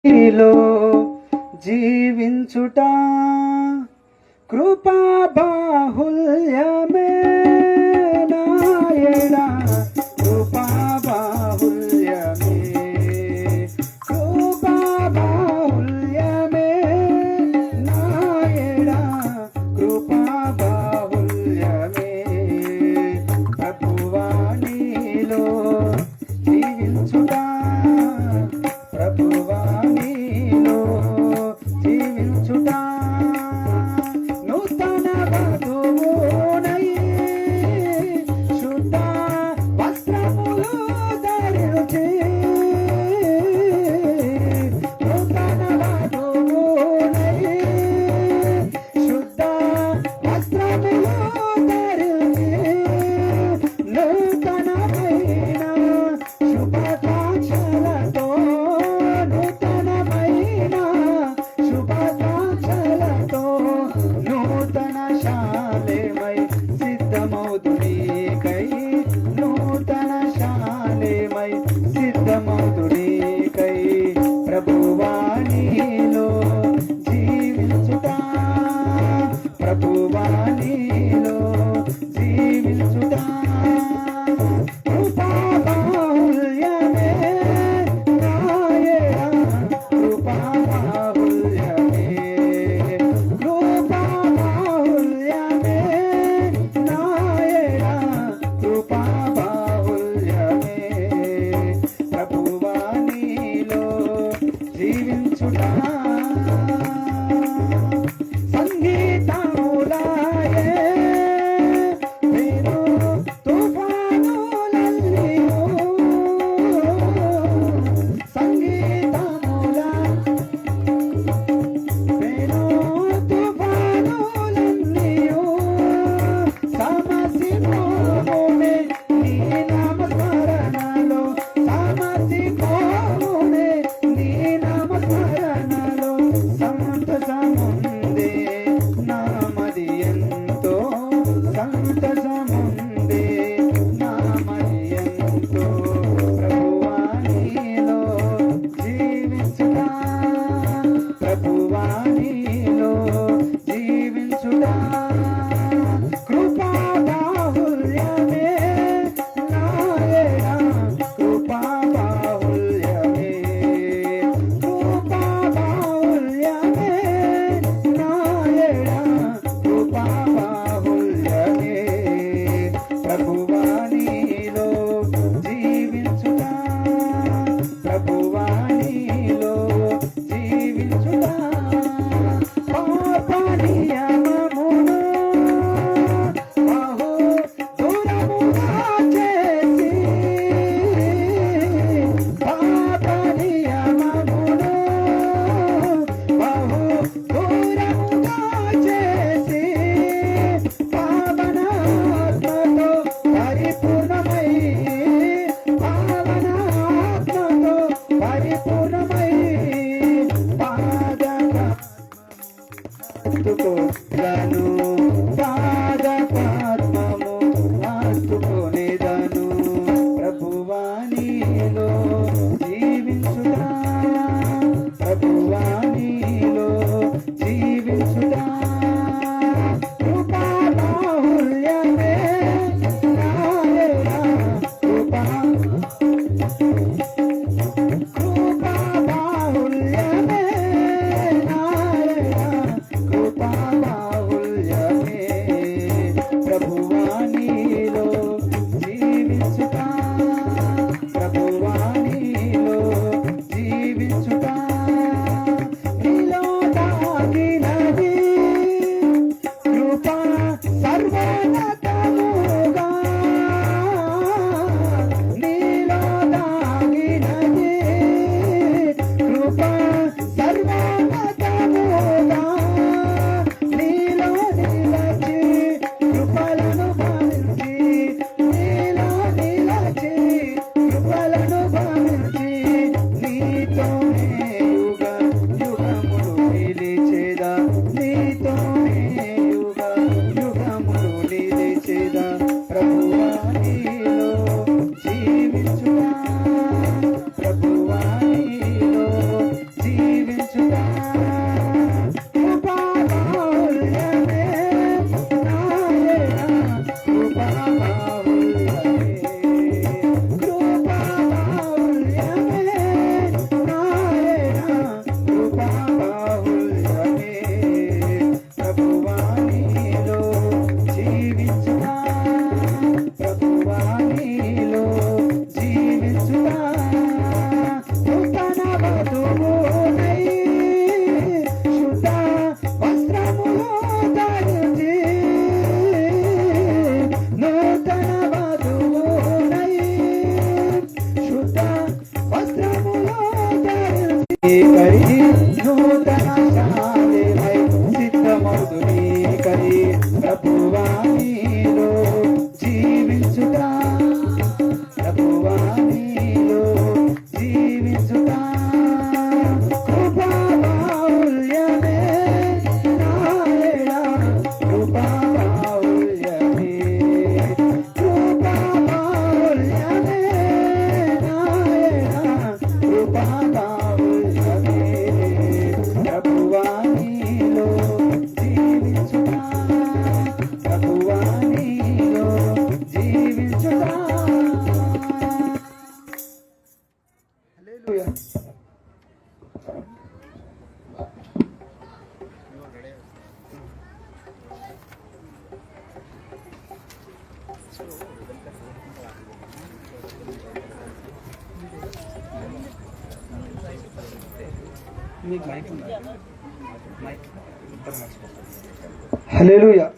నీలో జీవించుట కృపా బాహుల్యమే నాయనా, కృపా బాహుల్యమే, కృపా బాహుల్యమే నాయనా, కృపా బాహుల్యమే. ప్రభువా నీలో జీవించుట, ప్రభువా నీలో జీవించుట, నూతన వధువునై శుద్ధ వస్త్రములు ధరించి, నూతన వధువునై శుద్ధ వస్త్రములు ధరించి, నూతనమైన శుభాకాంక్షలతో, నూతనమైన శుభాకాంక్షలతో, నూతన శాలేమై సిద్ధమౌదు నీకై, నూతన శాలేమై సిద్ధమౌదు నీకై. ప్రభువా నీలో జీవించుట, ప్రభువా నీలో జీవించుట, కృపా బాహుల్యమే నాయనా, కృపా బాహుల్యమే, కృపా బాహుల్యమే నాయనా, కృపా బాహుల్యమే. ప్రభువా నీలో జీవించుట సంగీతములాయే నేను తుఫానులన్నీయు, సంగీతముల నేను తుఫానులన్నీయు, సమసిపోవునే నీ నామస్మరణలో, సమసిపోవునే నీ నామస్మరణలో, సంతసముందే నామది ఎంతో, సంతసముందే నామది ఎంతో. ప్రభువా నీలో జీవించుట, ప్రభువా నీలో జీవించుట, కృపా బాహుల్యమే నాయనా, కృపా బాహుల్యమే, కృపా బాహుల్యమే నాయనా, కృపా బాహుల్యమే. ప్రభువా నీలో జీవించుట, ప్రభువా నీలో జీవించుట, పాప నియమమును బహు దూరముగా చేసి, పాప నియమమును బహు దూరముగా చేసి, పావనాత్మతో పరిపూర్ణమై, పావనాత్మతో పరిపూర్ణమై, పాదపద్మము పాదపద్మము హత్తుకొనేదను. ప్రభువా నీలో జీవించుట, ప్రభువా నీలో జీవించుట, కృపా బాహుల్యమే నాయనా, కృపా కృపా బాహుల్యమే నాయనా, కృపా బాహుల్యమే. ప్రభువా నీలో జీవించుట, ప్రభువా నీలో జీవించుట, నీలో దాగినది కృపా సర్వోన్నతముగా, నీలో దాగినది కృపా సర్వోన్నతముగా, నీలో నిలచి కృపలను భావించి, నీలో నిలచి కృపలను భావించి, నీతోనే యుగ యుగములు నిలిచేదా, నీతోనే యుగ యుగములు నిలిచేదా. ప్రభువా నీలో జీవించుట, ప్రభువా నీలో నీకై నూతన శాంతిమై సిద్ధమౌదు నీకై ప్రభువా నీలో జీవించుట ప్రభువా నీలో జీవించుట కృపా బాహుళ్యమే నాయనా కృపా బాహుళ్యమే కృపా బాహుళ్యమే నాయనా కృపా బాహుళ్యమే ప్రభువా నీలో జీవించుట ప్రభువా నీలో జీవించుట. హల్లెలూయా. మీకు మైక్ ఉందా? మైక్ హల్లెలూయా.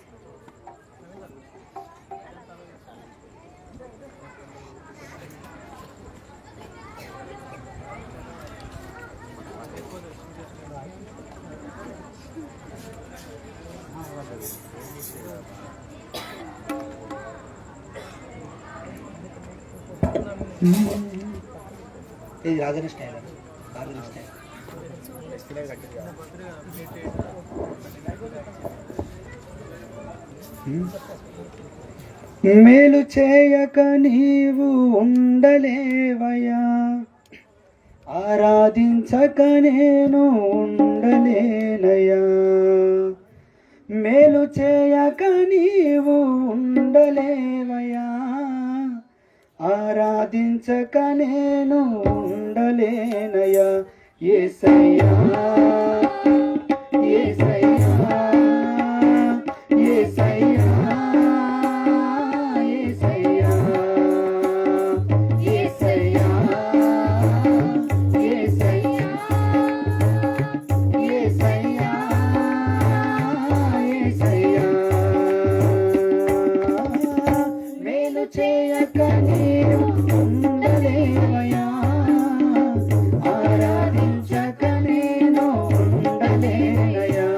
ఇది రాజన స్టైల్ అండి, రాజన స్టైల్. మేలు చేయక నీవు ఉండలేవయా, ఆరాధించక నేను ఉండలేనయా. మేలు చేయక నీవు ఉండలేవయా, ఆరాధించక నేను ఉండలేనయా. యేసయ్యా యేసయ్యా యేసయ్యా యేసయ్యా యేసయ్యా యేసయ్యా యేసయ్యా యేసయ్యా. మేలు చేయక నీవు ఉండలేవయా, ఆరాధించక నేను ఉండలేనయా.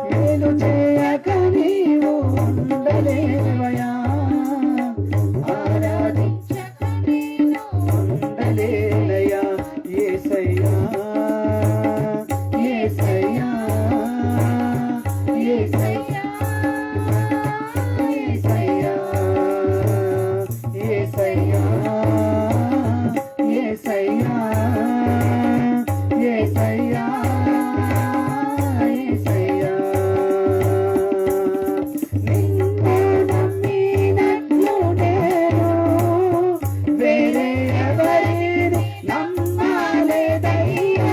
మేలు చేయక నీవు ఉండలేవయా, ఆరాధించక నేను ఉండలేనయా. యేసయ్యా యేసయ్యా యేసయ్యా యేసయ్యా యేసయ్యా యేసయ్యా యేసయ్యా యేసయ్యా. నిన్ను నమ్మినట్లు నేను వేరే ఎవరిని నమ్మలేదయ్యా.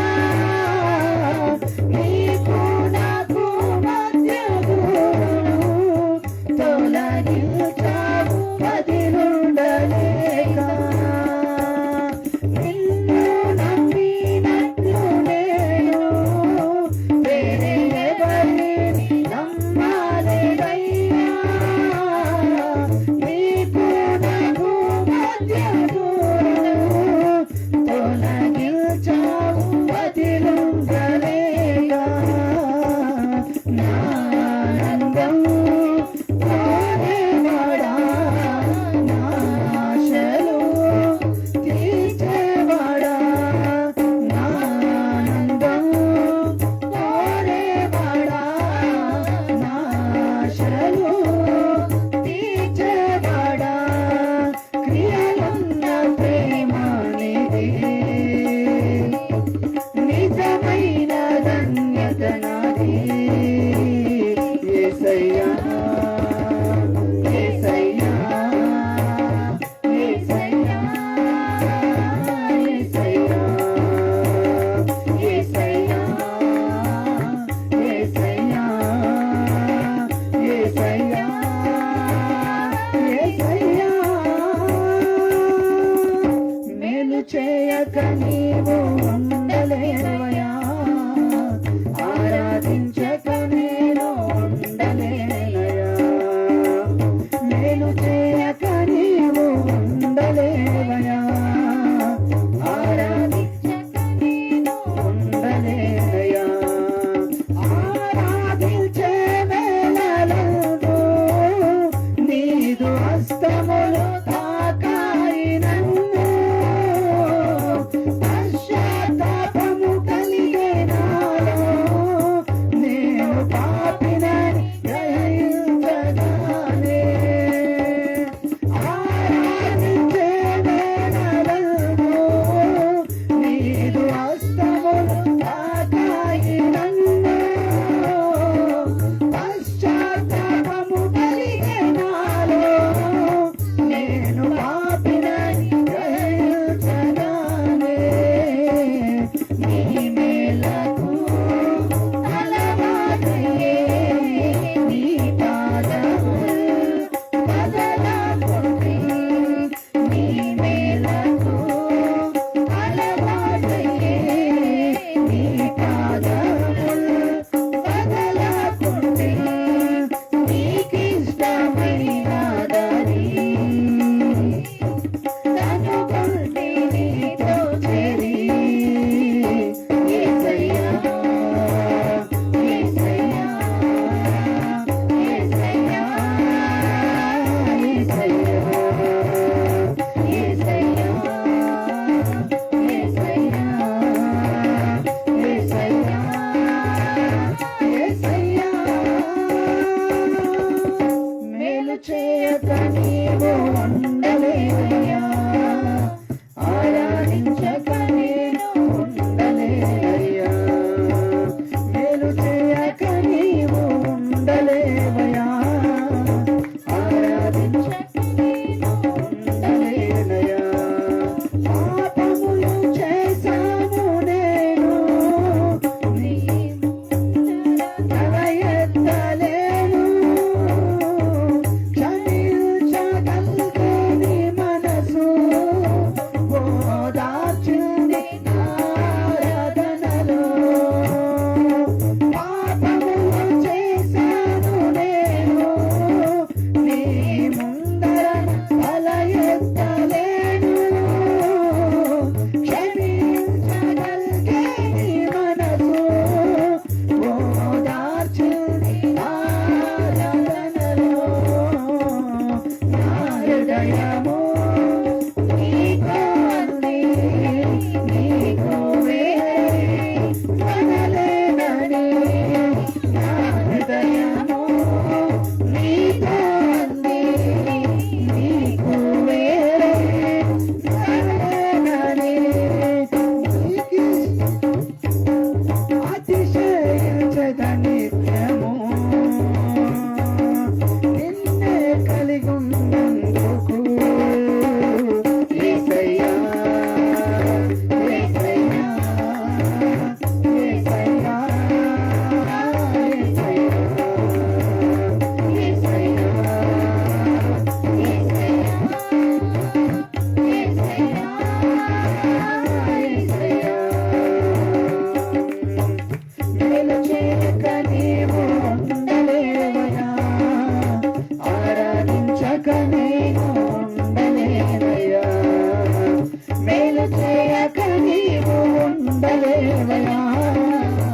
ఉండలేనయా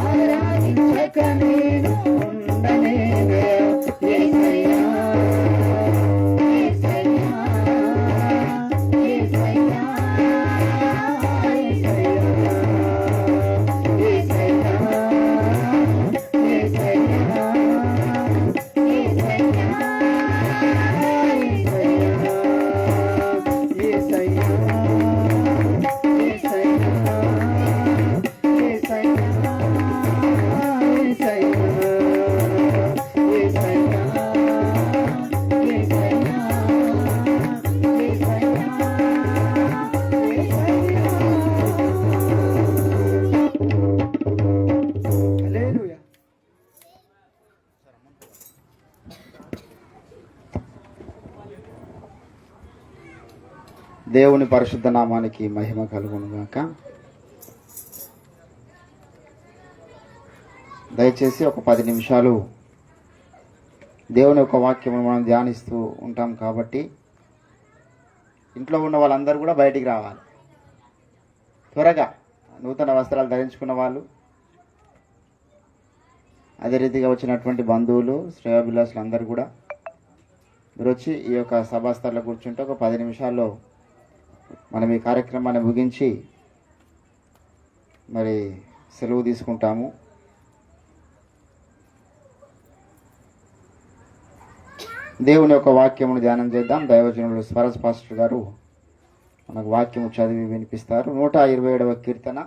ఆరాధించక నేను ఉండలేనయా యేసయ్యా యేసయ్యా యేసయ్యా దేవుని పరిశుద్ధ నామానికి మహిమ కలుగును గాక. దయచేసి ఒక 10 నిమిషాలు దేవుని యొక్క వాక్యం మనం ధ్యానిస్తూ ఉంటాం కాబట్టి ఇంట్లో ఉన్న వాళ్ళందరూ కూడా బయటికి రావాలి. త్వరగా నూతన వస్త్రాలు ధరించుకున్న వాళ్ళు, అదే రీతిగా వచ్చినటువంటి బంధువులు, శ్రేయోభిలాషులు అందరూ కూడా మీరు వచ్చి ఈ యొక్క సభాస్థల్లో కూర్చుంటే ఒక 10 నిమిషాల్లో మనం ఈ కార్యక్రమాన్ని ముగించి మరి సెలవు తీసుకుంటాము. దేవుని యొక్క వాక్యమును ధ్యానం చేద్దాం. దైవజనులు స్వరస్ పాస్టర్ గారు మనకు వాక్యము చదివి వినిపిస్తారు. 127వ కీర్తన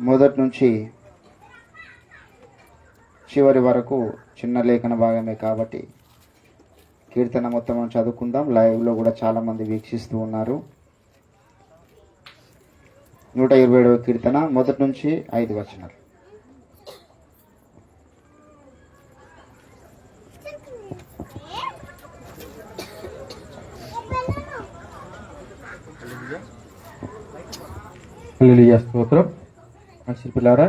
మొదటి నుంచి చివరి వరకు చిన్న లేఖన భాగమే కాబట్టి కీర్తన మొత్తం మనం చదువుకుందాం. లైవ్లో కూడా చాలామంది వీక్షిస్తూ ఉన్నారు. 127వ కీర్తన మొదటి నుంచి 5 వచనాలు. హల్లెలూయా, స్తోత్రం. మంచి పిల్లారా,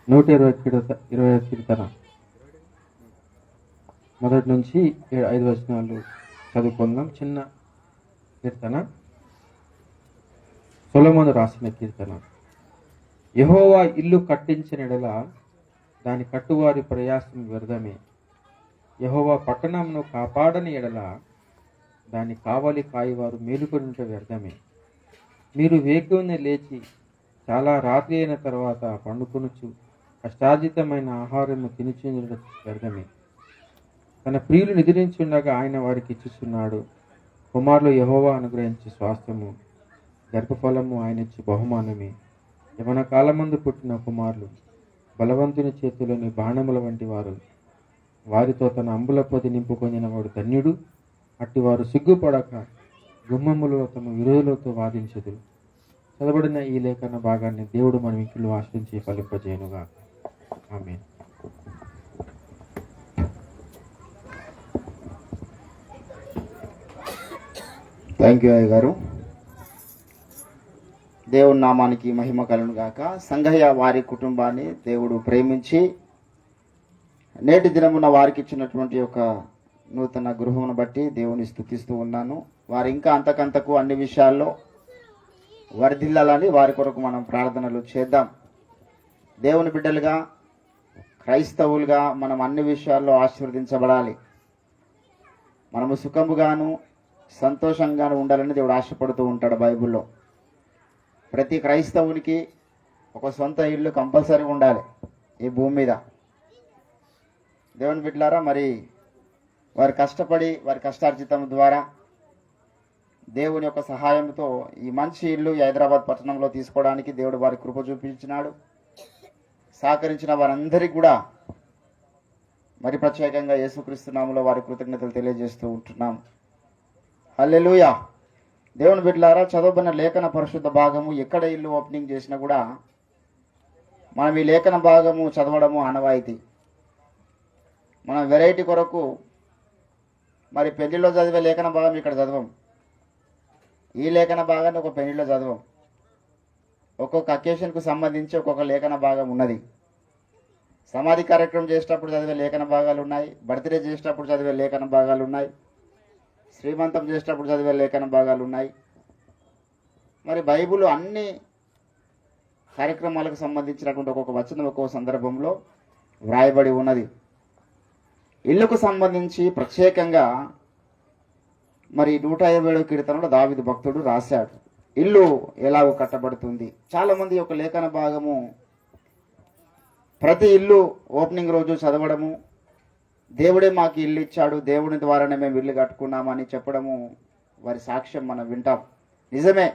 120వ కీర్తన మొదటి నుంచి 5 వచనాలు చదువుకుందాం. చిన్న కీర్తన, సొలొమోను రాసిన కీర్తన. యెహోవా ఇల్లు కట్టించిన ఎడల దాని కట్టువారి ప్రయాసం వ్యర్థమే. యెహోవా పట్టణంను కాపాడని ఎడల దాని కావలి కాయవారు మేలుకొనుట వ్యర్థమే. మీరు వేకువనే లేచి చాలా రాత్రి అయిన తర్వాత పండుకొనుచు కష్టార్జితమైన ఆహారము తినుచుండుట వ్యర్థమే. తన ప్రియులు నిద్రించుండగా ఆయన వారికి ఇచ్చుచున్నాడు. కుమారులు యెహోవా అనుగ్రహించి స్వాస్థ్యము, గర్భఫలము ఆయన ఇచ్చి బహుమానమే. యవన కాలమందు పుట్టిన కుమారులు బలవంతుని చేతిలోని బాణముల వంటి వారు. వారితో తన అంబుల పొది నింపుకొనిన వాడు ధన్యుడు. అట్టివారు సిగ్గుపడక గుమ్మములలో తమ విరోధులతో వాదించదు. చదవబడిన ఈ లేఖన భాగాన్ని దేవుడు మన ఇంట్లో ఆశ్రయించి ఫలింపజేయనుగా. ఆమేన్. థ్యాంక్ యూ అయ్య గారు. దేవుని నామానికి మహిమ కలుగును గాక. సంఘయ్య వారి కుటుంబాన్ని దేవుడు ప్రేమించి నేటి దినమున వారికి ఇచ్చినటువంటి యొక్క నూతన గృహమును బట్టి దేవుని స్తుతిస్తూ ఉన్నాను. వారు ఇంకా అంతకంతకు అన్ని విషయాల్లో వర్ధిల్లాలని వారి కొరకు మనం ప్రార్థనలు చేద్దాం. దేవుని బిడ్డలుగా, క్రైస్తవులుగా మనం అన్ని విషయాల్లో ఆశీర్వదించబడాలి. మనము సుఖముగాను సంతోషంగాను ఉండాలని దేవుడు ఆశపడుతూ ఉంటాడు. బైబిల్లో ప్రతి క్రైస్తవునికి ఒక సొంత ఇల్లు కంపల్సరీగా ఉండాలి ఈ భూమి మీద. దేవుని బిడ్డలారా, మరి వారి కష్టపడి వారి కష్టార్జితం ద్వారా దేవుని యొక్క సహాయంతో ఈ మంచి ఇల్లు హైదరాబాద్ పట్టణంలో తీసుకోవడానికి దేవుడు వారి కృప చూపించినాడు. సహకరించిన వారందరికీ కూడా మరి ప్రత్యేకంగా యేసుక్రీస్తు నామములో వారి కృతజ్ఞతలు తెలియజేస్తూ ఉంటున్నాం. హల్లెలూయా. దేవుని బిడ్డలారా, చదవబడిన లేఖన పరిశుద్ధ భాగము ఎక్కడ ఇల్లు ఓపెనింగ్ చేసినా కూడా మనం ఈ లేఖన భాగము చదవడము ఆనవాయితీ. మనం వెరైటీ కొరకు మరి పెళ్లిలో చదివే లేఖన భాగం ఇక్కడ చదవం. ఈ లేఖన భాగాన్ని ఒక పెళ్లిలో చదవం. ఒక్కొక్క అకేషన్కు సంబంధించి ఒక్కొక్క లేఖన భాగం ఉన్నది. సమాధి కార్యక్రమం చేసేటప్పుడు చదివే లేఖన భాగాలు ఉన్నాయి. బర్త్డే చేసేటప్పుడు చదివే లేఖన భాగాలు ఉన్నాయి. శ్రీమంతం చేసేటప్పుడు చదివే లేఖన భాగాలు ఉన్నాయి. మరి బైబిల్ అన్ని కార్యక్రమాలకు సంబంధించినటువంటి ఒక్కొక్క వచనం ఒక్కొక్క సందర్భంలో వ్రాయబడి ఉన్నది. ఇల్లుకు సంబంధించి ప్రత్యేకంగా మరి 127 కీర్తనలో దావీదు భక్తుడు రాశాడు, ఇల్లు ఎలాగో కట్టబడుతుంది. చాలామంది యొక్క లేఖన భాగము ప్రతి ఇల్లు ఓపెనింగ్ రోజు చదవడము, దేవుడే మాకు ఇల్లు ఇచ్చాడు, దేవుని ద్వారానే మేము ఇల్లు కట్టుకున్నామని చెప్పడము, వారి సాక్ష్యం మనం వింటాం. నిజమే,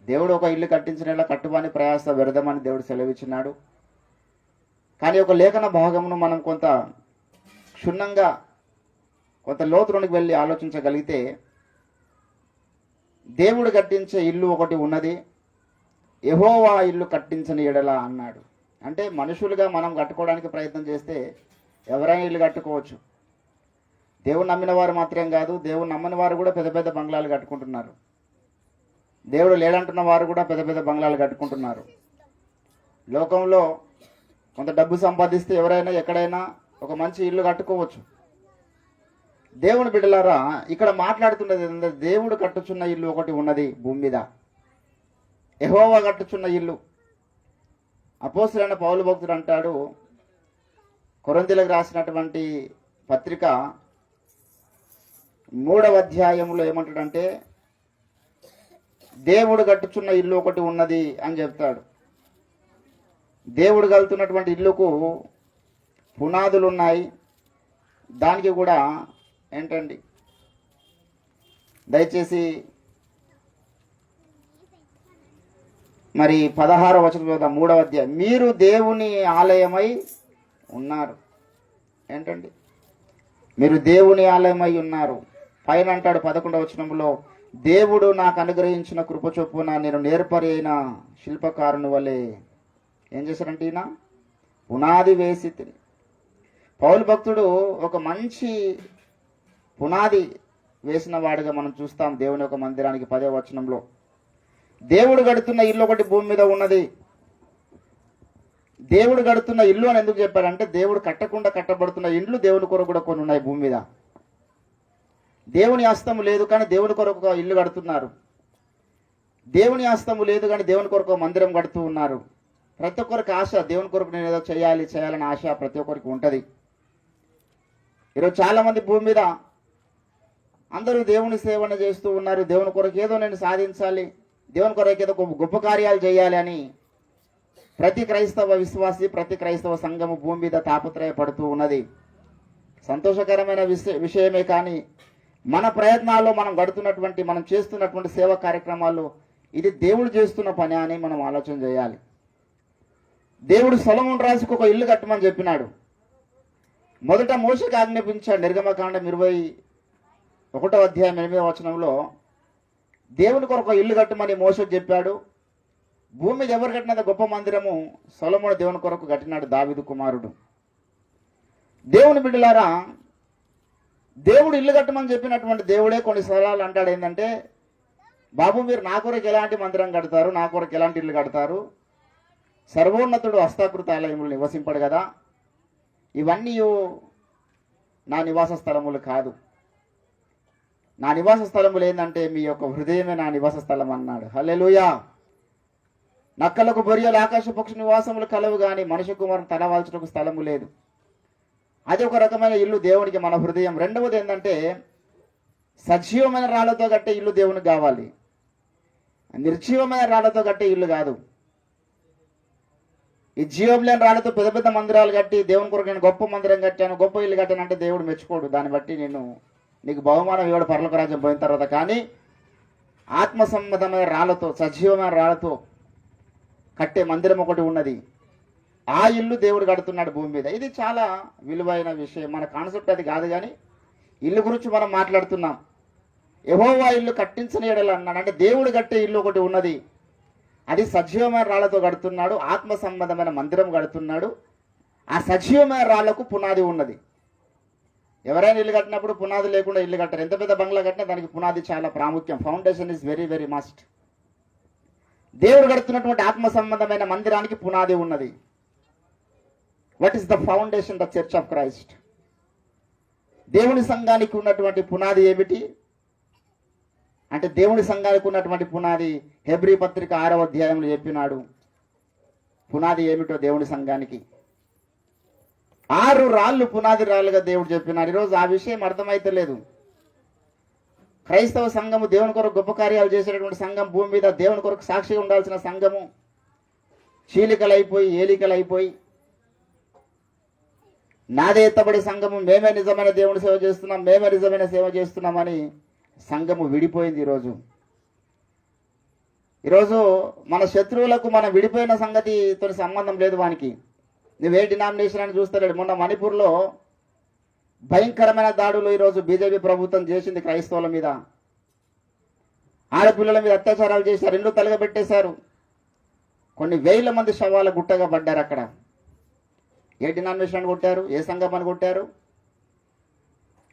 దేవుడు ఒక ఇల్లు కట్టించిన కట్టువాని ప్రయాస వ్యర్థమని దేవుడు సెలవిచ్చినాడు. కానీ ఒక లేఖన భాగమును మనం కొంత క్షుణ్ణంగా కొంత లోతులోనికి వెళ్ళి ఆలోచించగలిగితే, దేవుడు కట్టించే ఇల్లు ఒకటి ఉన్నది, యెహోవా ఇల్లు కట్టించని ఎడల అన్నాడు. అంటే మనుషులుగా మనం కట్టుకోవడానికి ప్రయత్నం చేస్తే ఎవరైనా ఇల్లు కట్టుకోవచ్చు. దేవుడు నమ్మిన వారు మాత్రం కాదు, దేవుడు నమ్మని వారు కూడా పెద్ద పెద్ద బంగ్లాలు కట్టుకుంటున్నారు. దేవుడు లేడంటున్న వారు కూడా పెద్ద పెద్ద బంగ్లాలు కట్టుకుంటున్నారు. లోకంలో కొంత డబ్బు సంపాదిస్తే ఎవరైనా ఎక్కడైనా ఒక మంచి ఇల్లు కట్టుకోవచ్చు. దేవుని బిడ్డలారా, ఇక్కడ మాట్లాడుతున్నది ఏంటంటే, దేవుడు కట్టుచున్న ఇల్లు ఒకటి ఉన్నది భూమి మీద, యెహోవా కట్టుచున్న ఇల్లు. అపోస్తలుడైన పౌలు భక్తుడు అంటాడు, కొరింథీయులకు రాసినటువంటి పత్రిక 3వ అధ్యాయంలో ఏమంటాడంటే, దేవుడు కట్టుచున్న ఇల్లు ఒకటి ఉన్నది అని చెప్తాడు. దేవుడు కలుతున్నటువంటి ఇల్లుకు పునాదులు ఉన్నాయి. దానికి కూడా ఏంటండి, దయచేసి మరి 16వ వచనం చూద్దాం. 3వ అధ్యాయం, మీరు దేవుని ఆలయమై ఉన్నారు. ఏంటండి, మీరు దేవుని ఆలయమై ఉన్నారు. పైన అంటాడు 11వ వచనంలో, దేవుడు నాకు అనుగ్రహించిన కృప చొప్పున నేను నేర్పరి అయిన శిల్పకారుని వలె ఏం చేశారంటే ఈయన పునాది వేసి. పౌలు భక్తుడు ఒక మంచి పునాది వేసిన వాడిగా మనం చూస్తాం దేవుని యొక్క మందిరానికి. 10వ వచనంలో, దేవుడు కడుతున్న ఇల్లు ఒకటి భూమి మీద ఉన్నది. దేవుడు కడుతున్న ఇల్లు అని ఎందుకు చెప్పారంటే, దేవుడు కట్టకుండా కట్టబడుతున్న ఇండ్లు దేవుని కొరకు కూడా కొన్ని ఉన్నాయి భూమి మీద. దేవుని హస్తము లేదు కానీ దేవుని కొరకు ఇల్లు కడుతున్నారు. దేవుని హస్తము లేదు కానీ దేవుని కొరకు మందిరం కడుతూ ఉన్నారు. ప్రతి ఒక్కరికి ఆశ, దేవుని కొరకు నేను ఏదో చేయాలని ఆశ ప్రతి ఒక్కరికి ఉంటుంది. ఈరోజు చాలామంది భూమి మీద అందరూ దేవుని సేవన చేస్తూ ఉన్నారు. దేవుని కొరకు ఏదో నేను సాధించాలి, దేవుని కొరకు ఏదో గొప్ప కార్యాలు చేయాలి అని ప్రతి క్రైస్తవ విశ్వాసి, ప్రతి క్రైస్తవ సంఘము భూమి మీద తాపత్రయపడుతూ ఉన్నది. సంతోషకరమైన విషయమే. కానీ మన ప్రయత్నాల్లో మనం గడుతున్నటువంటి, మనం చేస్తున్నటువంటి సేవా కార్యక్రమాల్లో ఇది దేవుడు చేస్తున్న పని అని మనం ఆలోచన చేయాలి. దేవుడు సొలొమోను రాజుకు ఒక ఇల్లు కట్టమని చెప్పినాడు. మొదట మోషేకి ఆజ్ఞాపించాడు. నిర్గమకాండం 21వ అధ్యాయం 8వ వచనంలో దేవుని కొరకు ఒక ఇల్లు కట్టమని మోషేకి చెప్పాడు. భూమి మీద ఎవరు కట్టినంత గొప్ప మందిరము సొలొమోను దేవుని కొరకు కట్టినాడు, దావీదు కుమారుడు. దేవుని బిడ్డలారా, దేవుడు ఇల్లు కట్టమని చెప్పినటువంటి దేవుడే కొన్ని స్థలాలు అంటాడు ఏంటంటే, బాబు మీరు నా కొరకు ఎలాంటి మందిరం కడతారు, నా కొరకు ఎలాంటి ఇల్లు కడతారు, సర్వోన్నతుడు హస్తాకృత ఆలయములు నివసింపడు కదా, ఇవన్నీ నా నివాస స్థలములు కాదు. నా నివాస స్థలములు ఏంటంటే మీ యొక్క హృదయమే నా నివాస స్థలం అన్నాడు. హల్లెలూయా. నక్కలకు బొరియలు ఆకాశ పక్షి నివాసములు కలవు కానీ మనుష్య కుమారుని తలవాల్చుటకు స్థలము లేదు. అది ఒక రకమైన ఇల్లు దేవునికి, మన హృదయం. రెండవది ఏంటంటే, సజీవమైన రాళ్లతో కట్టే ఇల్లు దేవునికి కావాలి, నిర్జీవమైన రాళ్లతో కట్టే ఇల్లు కాదు. ఈ జీవం లేని రాళ్లతో పెద్ద పెద్ద మందిరాలు కట్టి దేవుని కొరకు నేను గొప్ప మందిరం కట్టాను, గొప్ప ఇల్లు కట్టాను అంటే దేవుడు మెచ్చుకోడు. దాన్ని బట్టి నీకు బహుమానం ఇవ్వడు పరలోక రాజ్యం పోయిన తర్వాత. కానీ ఆత్మ సంబంధమైన రాళ్లతో, సజీవమైన రాళ్లతో కట్టే మందిరం ఒకటి ఉన్నది. ఆ ఇల్లు దేవుడు కడుతున్నాడు భూమి మీద. ఇది చాలా విలువైన విషయం. మన కాన్సెప్ట్ అది కాదు, కానీ ఇల్లు గురించి మనం మాట్లాడుతున్నాం. యెహోవా ఇల్లు కట్టించని ఎడల అన్నాడు. అంటే దేవుడు కట్టే ఇల్లు ఒకటి ఉన్నది, అది సజీవమైన రాళ్లతో కడుతున్నాడు, ఆత్మ సంబంధమైన మందిరం కడుతున్నాడు. ఆ సజీవమైన రాళ్లకు పునాది ఉన్నది. ఎవరైనా ఇల్లు కట్టినప్పుడు పునాది లేకుండా ఇల్లు కట్టారు. ఎంత పెద్ద బంగ్లా కట్టినా దానికి పునాది చాలా ప్రాముఖ్యం. Foundation is very very must. దేవుడు కడుతున్నటువంటి ఆత్మ సంబంధమైన మందిరానికి పునాది ఉన్నది. What is the foundation the church of Christ? దేవుని సంఘానికి ఉన్నటువంటి పునాది ఏమిటి అంటే దేవుని సంఘానికి ఉన్నటువంటి పునాది హెబ్రీ పత్రిక 6వ అధ్యాయంలో చెప్పినాడు. పునాది ఏమిటో దేవుని సంఘానికి 6 రాళ్ళు పునాది రాళ్ళుగా దేవుడు చెప్పినాడు. ఈరోజు ఆ విషయం అర్థమైతే లేదు. క్రైస్తవ సంఘము దేవుని కొరకు గొప్ప కార్యాలు చేసేటటువంటి సంఘం, భూమి మీద దేవుని కొరకు సాక్షిగా ఉండాల్సిన సంఘము చీలికలైపోయి ఏలికలైపోయి నాదే ఎత్తబడి సంఘము, మేమే నిజమైన దేవుని సేవ చేస్తున్నాం, మేమే నిజమైన సేవ చేస్తున్నామని సంఘము విడిపోయింది. ఈరోజు మన శత్రువులకు మనం విడిపోయిన సంగతితో సంబంధం లేదు. వానికి నువ్వే డినామినేషన్ అని చూస్తలేడు. మొన్న మణిపూర్లో భయంకరమైన దాడులు ఈరోజు బీజేపీ ప్రభుత్వం చేసింది. క్రైస్తవుల మీద, ఆడపిల్లల మీద అత్యాచారాలు చేశారు, ఇల్లు తలగబెట్టేశారు. కొన్ని వేల మంది శవాల గుట్టగా పడ్డారు. అక్కడ ఏ డినామినేషన్ అని కొట్టారు? ఏ సంఘం అని కొట్టారు?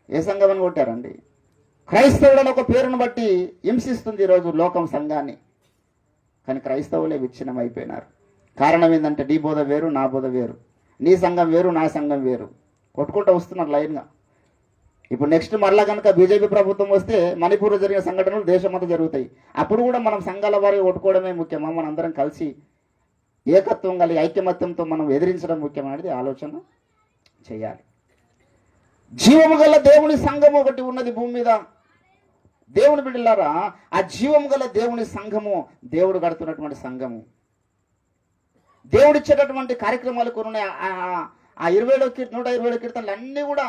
ఏ సంఘం అని కొట్టారండి? క్రైస్తవులను ఒక పేరును బట్టి హింసిస్తుంది ఈరోజు లోకం సంఘాన్ని. కానీ క్రైస్తవులే విచ్ఛిన్నం అయిపోయినారు. కారణం ఏంటంటే నీ బోధ వేరు, నా బోధ వేరు, నీ సంఘం వేరు, నా సంఘం వేరు, కొట్టుకుంటూ వస్తున్నారు లైన్గా. ఇప్పుడు నెక్స్ట్ మరలా కనుక బీజేపీ ప్రభుత్వం వస్తే మణిపూర్లో జరిగిన సంఘటనలు దేశమంతా జరుగుతాయి. అప్పుడు కూడా మనం సంఘాల వారి కొట్టుకోవడమే ముఖ్యమా? మనందరం కలిసి ఏకత్వం కలిగి ఐక్యమత్యంతో మనం ఎదిరించడం ముఖ్యమైనది ఆలోచన చేయాలి. జీవము గల దేవుని సంఘము ఒకటి ఉన్నది భూమి మీద. దేవుని బిడ్డలారా, ఆ జీవము గల దేవుని సంఘము దేవుడు కడుతున్నటువంటి సంఘము. దేవుడిచ్చేటటువంటి కార్యక్రమాలు కొన్ని ఆ 127 కీర్తనలు అన్నీ కూడా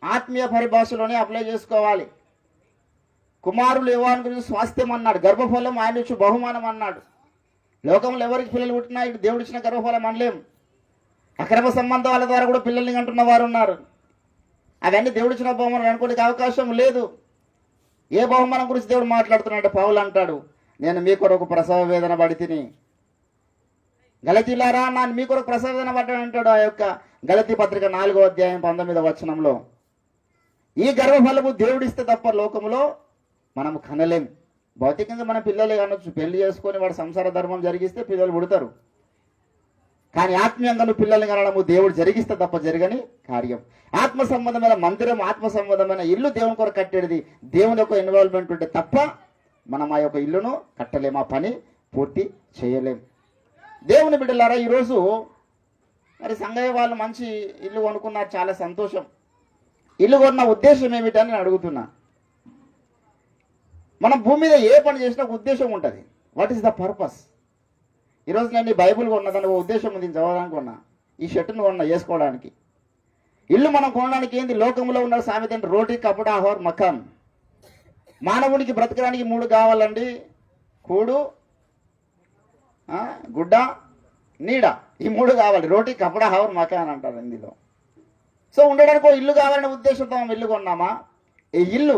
ఆత్మీయ పరిభాషలోనే అప్లై చేసుకోవాలి. కుమారులు యోహాను గురించి స్వాస్థ్యం అన్నాడు, గర్భఫలం ఆయన ఇచ్చు బహుమానం అన్నాడు. లోకంలో ఎవరికి పిల్లలు పుట్టినా ఇటు దేవుడు ఇచ్చిన గర్భఫలం అనలేం. అక్రమ సంబంధాల ద్వారా కూడా పిల్లల్ని అంటున్న వారు ఉన్నారు. అవన్నీ దేవుడు ఇచ్చిన బహుమానం అనుకోనికి అవకాశం లేదు. ఏ బహుమానం గురించి దేవుడు మాట్లాడుతున్నాడు? పౌలు అంటాడు, నేను మీ కొరకు ప్రసవ వేదన పడి తిని. గలతీలారా, నేను మీ కొరకు ప్రసవ వేదన పడ్డాను అంటాడు. ఆ యొక్క గలతీ పత్రిక 4వ అధ్యాయం 19వ వచనంలో. ఈ గర్భఫలము దేవుడిస్తే తప్ప లోకములో మనము కనలేం. భౌతికంగా మన పిల్లలే అనొచ్చు, పెళ్లి చేసుకొని వాడు సంసార ధర్మం జరిగిస్తే పిల్లలు పుడతారు. కానీ ఆత్మీయంగా నువ్వు పిల్లల్ని కనడము దేవుడు జరిగిస్తే తప్ప జరగని కార్యం. ఆత్మ సంబంధమైన మందిరం, ఆత్మ సంబంధమైన ఇల్లు దేవుని కొరకు కట్టేది దేవుని యొక్క ఇన్వాల్వ్మెంట్ ఉంటే తప్ప మనం ఆ యొక్క ఇల్లును కట్టలేం, ఆ పని పూర్తి చేయలేం. దేవుని బిడ్డలారా, ఈరోజు మరి సంఘయ్య వాళ్ళు మంచి ఇల్లు కొనుక్కున్నారు, చాలా సంతోషం. ఇల్లు కొన్న ఉద్దేశం ఏమిటని నేను అడుగుతున్నా. మనం భూమి మీద ఏ పని చేసినా ఒక ఉద్దేశం ఉంటుంది. What is the purpose? ఈరోజు నేను ఈ బైబుల్ కొన్నదానికి ఒక ఉద్దేశం ఉంది. చదవడానికి కొన్నా, ఈ షర్టును కొన్నా వేసుకోవడానికి. ఇల్లు మనం కొనడానికి ఏంది? లోకంలో ఉన్న సామెత అంటే రోటీ కపడా హోర్ మకాన్. మానవునికి బ్రతకడానికి 3 కావాలండి: కూడు, గుడ్డ, నీడ. ఈ 3 కావాలి. రోటీ కపడా హోర్ మకాన్ అంటారు హిందీలో. సో ఉండడానికి ఒక ఇల్లు కావాలనే ఉద్దేశంతో మనం ఇల్లు కొన్నామా? ఈ ఇల్లు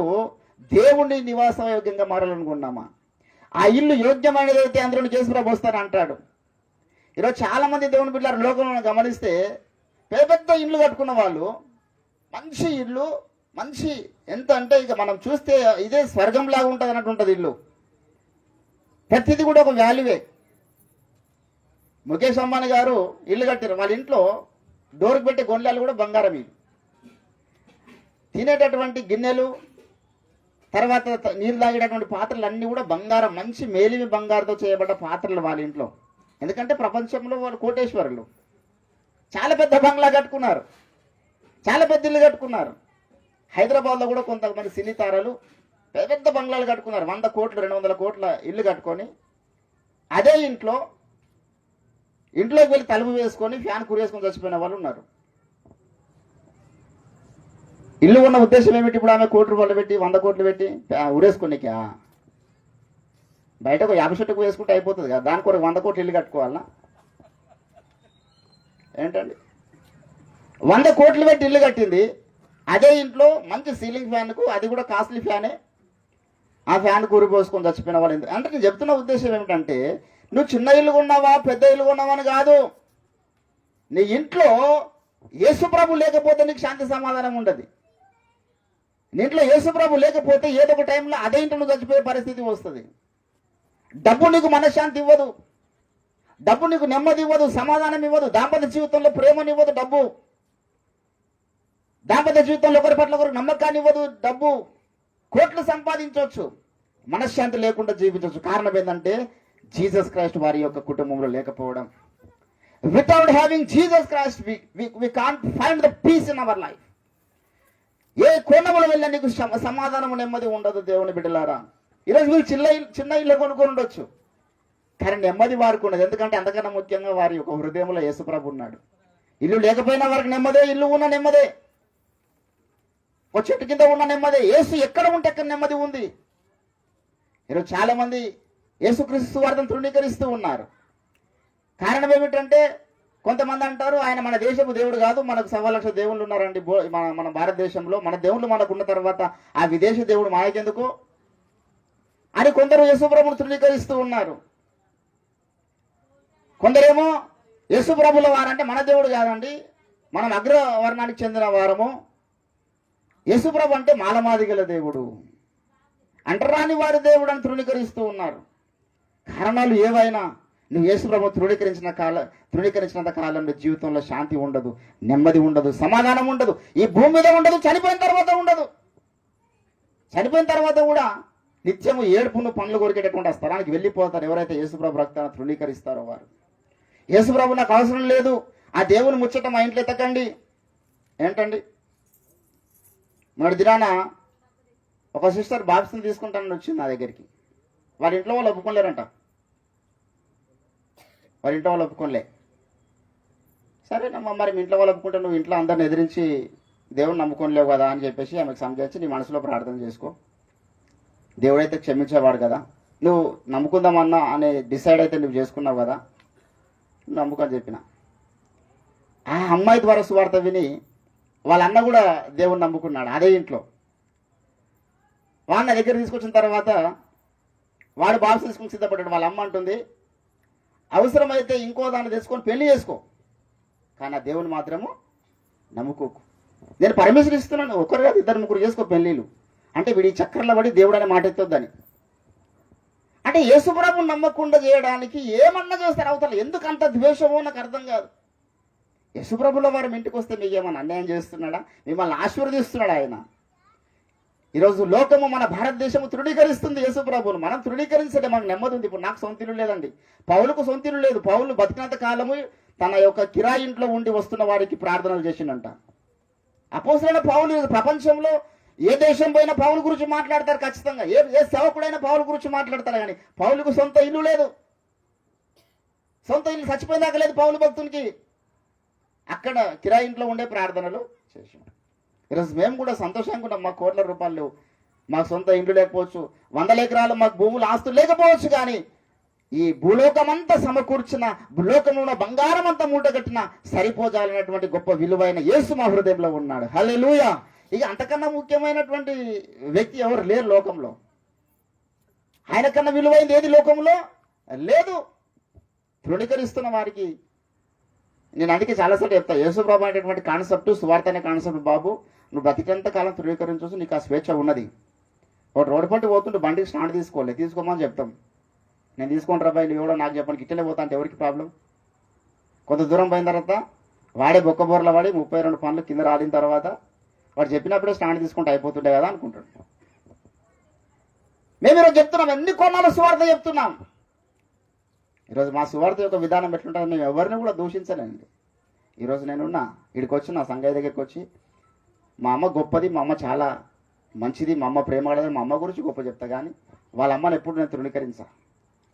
దేవుని నివాసయోగ్యంగా మారాలనుకున్నామా? ఆ ఇల్లు యోగ్యమైనదైతే అందరూ చేసుకురా పోస్తాను అంటాడు. ఈరోజు చాలామంది దేవుని బిడ్డలు లోకంలో గమనిస్తే పెద్ద పెద్ద ఇల్లు కట్టుకున్న వాళ్ళు, మంచి ఇల్లు, మంచి ఎంత అంటే ఇక మనం చూస్తే ఇదే స్వర్గంలాగా ఉంటుంది అన్నట్టు ఉంటుంది ఇల్లు. ప్రతిదీ కూడా ఒక వాల్యూవే. ముఖేష్ అంబానీ గారు ఇల్లు కట్టారు. వాళ్ళ ఇంట్లో డోర్కి పెట్టే గొండ్లాలు కూడా బంగారం. ఇల్లు తినేటటువంటి గిన్నెలు, తర్వాత నీరు తాగేటటువంటి పాత్రలు అన్నీ కూడా బంగారం, మంచి మేలిమి బంగారుతో చేయబడ్డ పాత్రలు వాళ్ళ ఇంట్లో. ఎందుకంటే ప్రపంచంలో వాళ్ళు కోటేశ్వరులు. చాలా పెద్ద బంగ్లా కట్టుకున్నారు, చాలా పెద్ద ఇల్లు కట్టుకున్నారు. హైదరాబాద్లో కూడా కొంతమంది సినీ తారలు పెద్ద పెద్ద బంగ్లాలు కట్టుకున్నారు. 100 కోట్లు 200 కోట్ల ఇల్లు కట్టుకొని అదే ఇంట్లోకి వెళ్ళి తలుపు వేసుకొని ఫ్యాన్ కురేసుకొని చచ్చిపోయిన వాళ్ళు ఉన్నారు. ఇల్లు ఉన్న ఉద్దేశం ఏమిటి? ఇప్పుడు ఆమె 1 కోటి రూపాయలు పెట్టి 100 కోట్లు పెట్టి ఉరేసుకునేకా? బయటకు 50 చెట్టుకు వేసుకుంటే అయిపోతుంది కదా. దాని కొరకు 100 కోట్లు ఇల్లు కట్టుకోవాలన్నా ఏంటండి? 100 కోట్లు పెట్టి ఇల్లు కట్టింది. అదే ఇంట్లో మంచి సీలింగ్ ఫ్యాన్కు, అది కూడా కాస్ట్లీ ఫ్యానే, ఆ ఫ్యాన్ కూరిపోసుకొని చచ్చిపోయిన వాళ్ళు. అంటే నేను చెప్తున్న ఉద్దేశం ఏమిటంటే, నువ్వు చిన్న ఇల్లు కొన్నావా పెద్ద ఇల్లు కొన్నావా అని కాదు. నీ ఇంట్లో యేసుప్రభు లేకపోతే నీకు శాంతి సమాధానం ఉండదు. నీ ఇంట్లో యేసుప్రభు లేకపోతే ఏదో ఒక టైంలో అదే ఇంట్లో నువ్వు చచ్చిపోయే పరిస్థితి వస్తుంది. డబ్బు నీకు మనశ్శాంతి ఇవ్వదు, డబ్బు నీకు నెమ్మది ఇవ్వదు, సమాధానం ఇవ్వదు. దాంపత్య జీవితంలో ప్రేమనివ్వదు డబ్బు. దాంపత్య జీవితంలో ఒకరి పట్ల ఒకరు నమ్మకాన్ని ఇవ్వదు డబ్బు. కోట్లు సంపాదించవచ్చు, మనశ్శాంతి లేకుండా జీవించవచ్చు. కారణం ఏంటంటే జీసస్ క్రైస్ట్ వారి యొక్క కుటుంబంలో లేకపోవడం. Without having Jesus Christ we can't find the peace in our life. ఏ కోణంలో వెళ్ళా నీకు సమాధానం నెమ్మది ఉండదు. దేవుని బిడ్డలారా, ఈరోజు మీరు చిన్న ఇల్లు కొనుక్కొని ఉండొచ్చు, కానీ నెమ్మది వారికి ఉండదు. ఎందుకంటే అంతకన్నా ముఖ్యంగా వారి యొక్క హృదయంలో యేసుప్రభు ఉన్నాడు. ఇల్లు లేకపోయినా వారికి నెమ్మదే, ఇల్లు ఉన్న నెమ్మదే, ఒక చెట్టు కింద ఉన్న నెమ్మదే. యేసు ఎక్కడ ఉంటే ఎక్కడ నెమ్మది ఉంది. ఈరోజు చాలా మంది యేసుక్రీస్తు వార్తను తృణీకరిస్తూ ఉన్నారు. కారణం ఏమిటంటే కొంతమంది అంటారు ఆయన మన దేశపు దేవుడు కాదు, మనకు 1,00,000 దేవుళ్ళు ఉన్నారండి మన భారతదేశంలో, మన దేవుళ్ళు మనకు ఉన్న తర్వాత ఆ విదేశీ దేవుడు మాయకెందుకు అని కొందరు యేసుప్రభుని తృణీకరిస్తూ ఉన్నారు. కొందరేమో యేసుప్రభుల వారంటే మన దేవుడు కాదండి, మనం అగ్రవర్ణానికి చెందిన వారము, యేసుప్రభు అంటే మాలమాదిగల దేవుడు, అంటరాని వారి దేవుడు అని తృణీకరిస్తూ ఉన్నారు. కారణాలు ఏవైనా నువ్వు యేసుప్రభు తృణీకరించినంత కాలంలో జీవితంలో శాంతి ఉండదు, నెమ్మది ఉండదు, సమాధానం ఉండదు, ఈ భూమి మీద ఉండదు, చనిపోయిన తర్వాత ఉండదు. చనిపోయిన తర్వాత కూడా నిత్యము ఏడుపును పనులు కొరికేటటువంటి ఆ స్థలానికి వెళ్ళిపోతారు ఎవరైతే యేసుప్రభు రక్తాన్ని తృణీకరిస్తారో వారు. యేసుప్రభు నాకు అవసరం లేదు, ఆ దేవుని ముచ్చట మా ఇంట్లో ఎత్తకండి ఏంటండి. మొదటి దినాన ఒక సిస్టర్ బాప్స్ని తీసుకుంటానని వచ్చింది నా దగ్గరికి. వారి ఇంట్లో వాళ్ళు ఒప్పుకోలేరంట, వారి ఇంట్లో వాళ్ళు ఒప్పుకోలే. సరేనమ్మా, మరి మీ ఇంట్లో వాళ్ళు ఒప్పుకుంటే నువ్వు ఇంట్లో అందరిని ఎదిరించి దేవుని నమ్ముకోలేవు కదా అని చెప్పేసి ఆమెకు సంజాయించి నీ మనసులో ప్రార్థన చేసుకో, దేవుడైతే క్షమించేవాడు కదా, నువ్వు నమ్ముకుందామన్నా అనే డిసైడ్ అయితే నువ్వు చేసుకున్నావు కదా, నమ్ముకొని చెప్పిన. ఆ అమ్మాయి ద్వారా సువార్త విని వాళ్ళ అన్న కూడా దేవుని నమ్ముకున్నాడు అదే ఇంట్లో. వాడిని దగ్గర తీసుకొచ్చిన తర్వాత వాడు బాప్స్ తీసుకుని సిద్ధపడ్డాడు. వాళ్ళ అమ్మ అంటుంది అవసరమైతే ఇంకో దాన్ని తెచ్చుకొని పెళ్లి చేసుకో, కానీ ఆ దేవుని మాత్రము నమ్ముకోకు. నేను పర్మిషన్ ఇస్తున్నాను, ఒకరు కాదు 2-3 చేసుకో పెళ్ళిళ్ళు అంటే వీడి చక్కర్ల పడి దేవుడు అనే మాట ఎత్తొద్దని. అంటే యేసుప్రభుని నమ్మకుండా చేయడానికి ఏమన్నా చేస్తారు అవతల. ఎందుకు అంత ద్వేషమో నాకు అర్థం కాదు. యేసుప్రభుల వారు ఇంటికి వస్తే మీకు ఏమన్నా అన్యాయం చేస్తున్నాడా? మిమ్మల్ని ఆశీర్వదిస్తున్నాడు ఆయన. ఈరోజు లోకము మన భారతదేశము తృణీకరిస్తుంది యేసుప్రభుని. మనం తృణీకరించే మనకు నెమ్మది ఉంది. ఇప్పుడు నాకు సొంత ఇల్లు లేదండి, పౌలుకు సొంత ఇల్లు లేదు. పౌలు బతికినంత కాలము తన యొక్క కిరాయి ఇంట్లో ఉండి వస్తున్న వారికి ప్రార్థనలు చేసిండంట. అపోస్తలుడైన పౌలు ప్రపంచంలో ఏ దేశం పోయినా పౌలు గురించి మాట్లాడతారు ఖచ్చితంగా. ఏ సేవకుడైనా పౌలు గురించి మాట్లాడతారు. కానీ పౌలుకు సొంత ఇల్లు లేదు, సొంత ఇల్లు చచ్చిపోయినాక లేదు పౌలు భక్తునికి. అక్కడ కిరాయి ఇంట్లో ఉండే ప్రార్థనలు చేసాం. ఈరోజు మేము కూడా సంతోషంగా ఉంటాం. మాకు కోట్ల రూపాయలు లేవు, మాకు సొంత ఇండ్లు లేకపోవచ్చు, 100 ఎకరాలు మాకు భూములు ఆస్తులు లేకపోవచ్చు, కానీ ఈ భూలోకమంతా సమకూర్చిన, భూలోకంలో బంగారం అంతా మూటగట్టిన సరిపోజాలనేటువంటి గొప్ప విలువైన యేసు మా హృదయంలో ఉన్నాడు. హల్లెలూయా. ఇక అంతకన్నా ముఖ్యమైనటువంటి వ్యక్తి ఎవరు లేరు లోకంలో. ఆయన కన్నా విలువైంది ఏది లోకంలో లేదు. తృణీకరిస్తున్న వారికి నేను అందుకే చాలాసార్లు చెప్తా, యేసుప్రభు అనేటువంటి కాన్సెప్ట్, సువార్త అనే కాన్సెప్ట్, బాబు నువ్వు బ్రతికంత కాలం తృణీకరించవచ్చు, నీకు ఆ స్వేచ్ఛ ఉన్నది. ఒక రోడ్డు పంటి పోతుంటే బండికి స్టాండ్ తీసుకోమని చెప్తాం. నేను తీసుకుంటారా బాయ్, నువ్వు ఎవడో నాకు చెప్పండి, ఇట్లనే పోతా అంటే ఎవరికి ప్రాబ్లం? కొంత దూరం పోయిన తర్వాత వాడే బొక్కబోర్ల వాడి 32 పనులు కింద రాలిన తర్వాత వాడు చెప్పినప్పుడే స్టాండ్ తీసుకుంటే అయిపోతుండే కదా అనుకుంటాడు. మేము ఈరోజు చెప్తున్నాం, ఎన్ని కొన్నాళ్ళ సువార్త చెప్తున్నాం. ఈరోజు మా సువార్త యొక్క విధానం ఎట్లుంటుంది, మేము ఎవరిని కూడా దూషించలేండి. ఈరోజు నేనున్నా ఇక్కడికి వచ్చి నా సంఘయ్య దగ్గరికి వచ్చి మా అమ్మ గొప్పది, మా అమ్మ చాలా మంచిది, మా అమ్మ ప్రేమ కలదని మా అమ్మ గురించి గొప్ప చెప్తా, కానీ వాళ్ళ అమ్మని ఎప్పుడు నేను తృణీకరించా.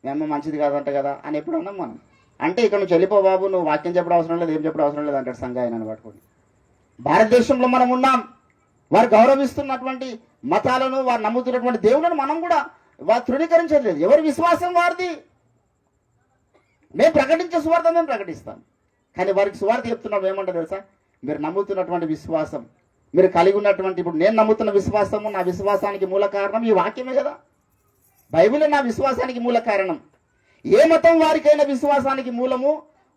మీ అమ్మ మంచిది కాదంట కదా అని ఎప్పుడు అన్నాం మనం. అంటే ఇక్కడ నువ్వు చెల్లిపో బాబు, నువ్వు వాక్యం చెప్పడం అవసరం లేదు, ఏం చెప్పడం అవసరం లేదు అంటాడు సంఘయ్య నన్ను పట్టుకొని. భారతదేశంలో మనం ఉన్నాం, వారు గౌరవిస్తున్నటువంటి మతాలను, వారు నమ్ముతున్నటువంటి దేవులను మనం కూడా వారు తృణీకరించలేదు. ఎవరి విశ్వాసం వారిది. మేము ప్రకటించే సువార్త మేము ప్రకటిస్తాం, కానీ వారికి సువార్త చెప్తున్నాం ఏమంటే తెలుసా, మీరు నమ్ముతున్నటువంటి విశ్వాసం, మీరు కలిగి ఉన్నటువంటి, ఇప్పుడు నేను నమ్ముతున్న విశ్వాసము, నా విశ్వాసానికి మూల కారణం ఈ వాక్యమే కదా. బైబిల్ నా విశ్వాసానికి మూల కారణం. ఏ మతం వారికైనా విశ్వాసానికి మూలము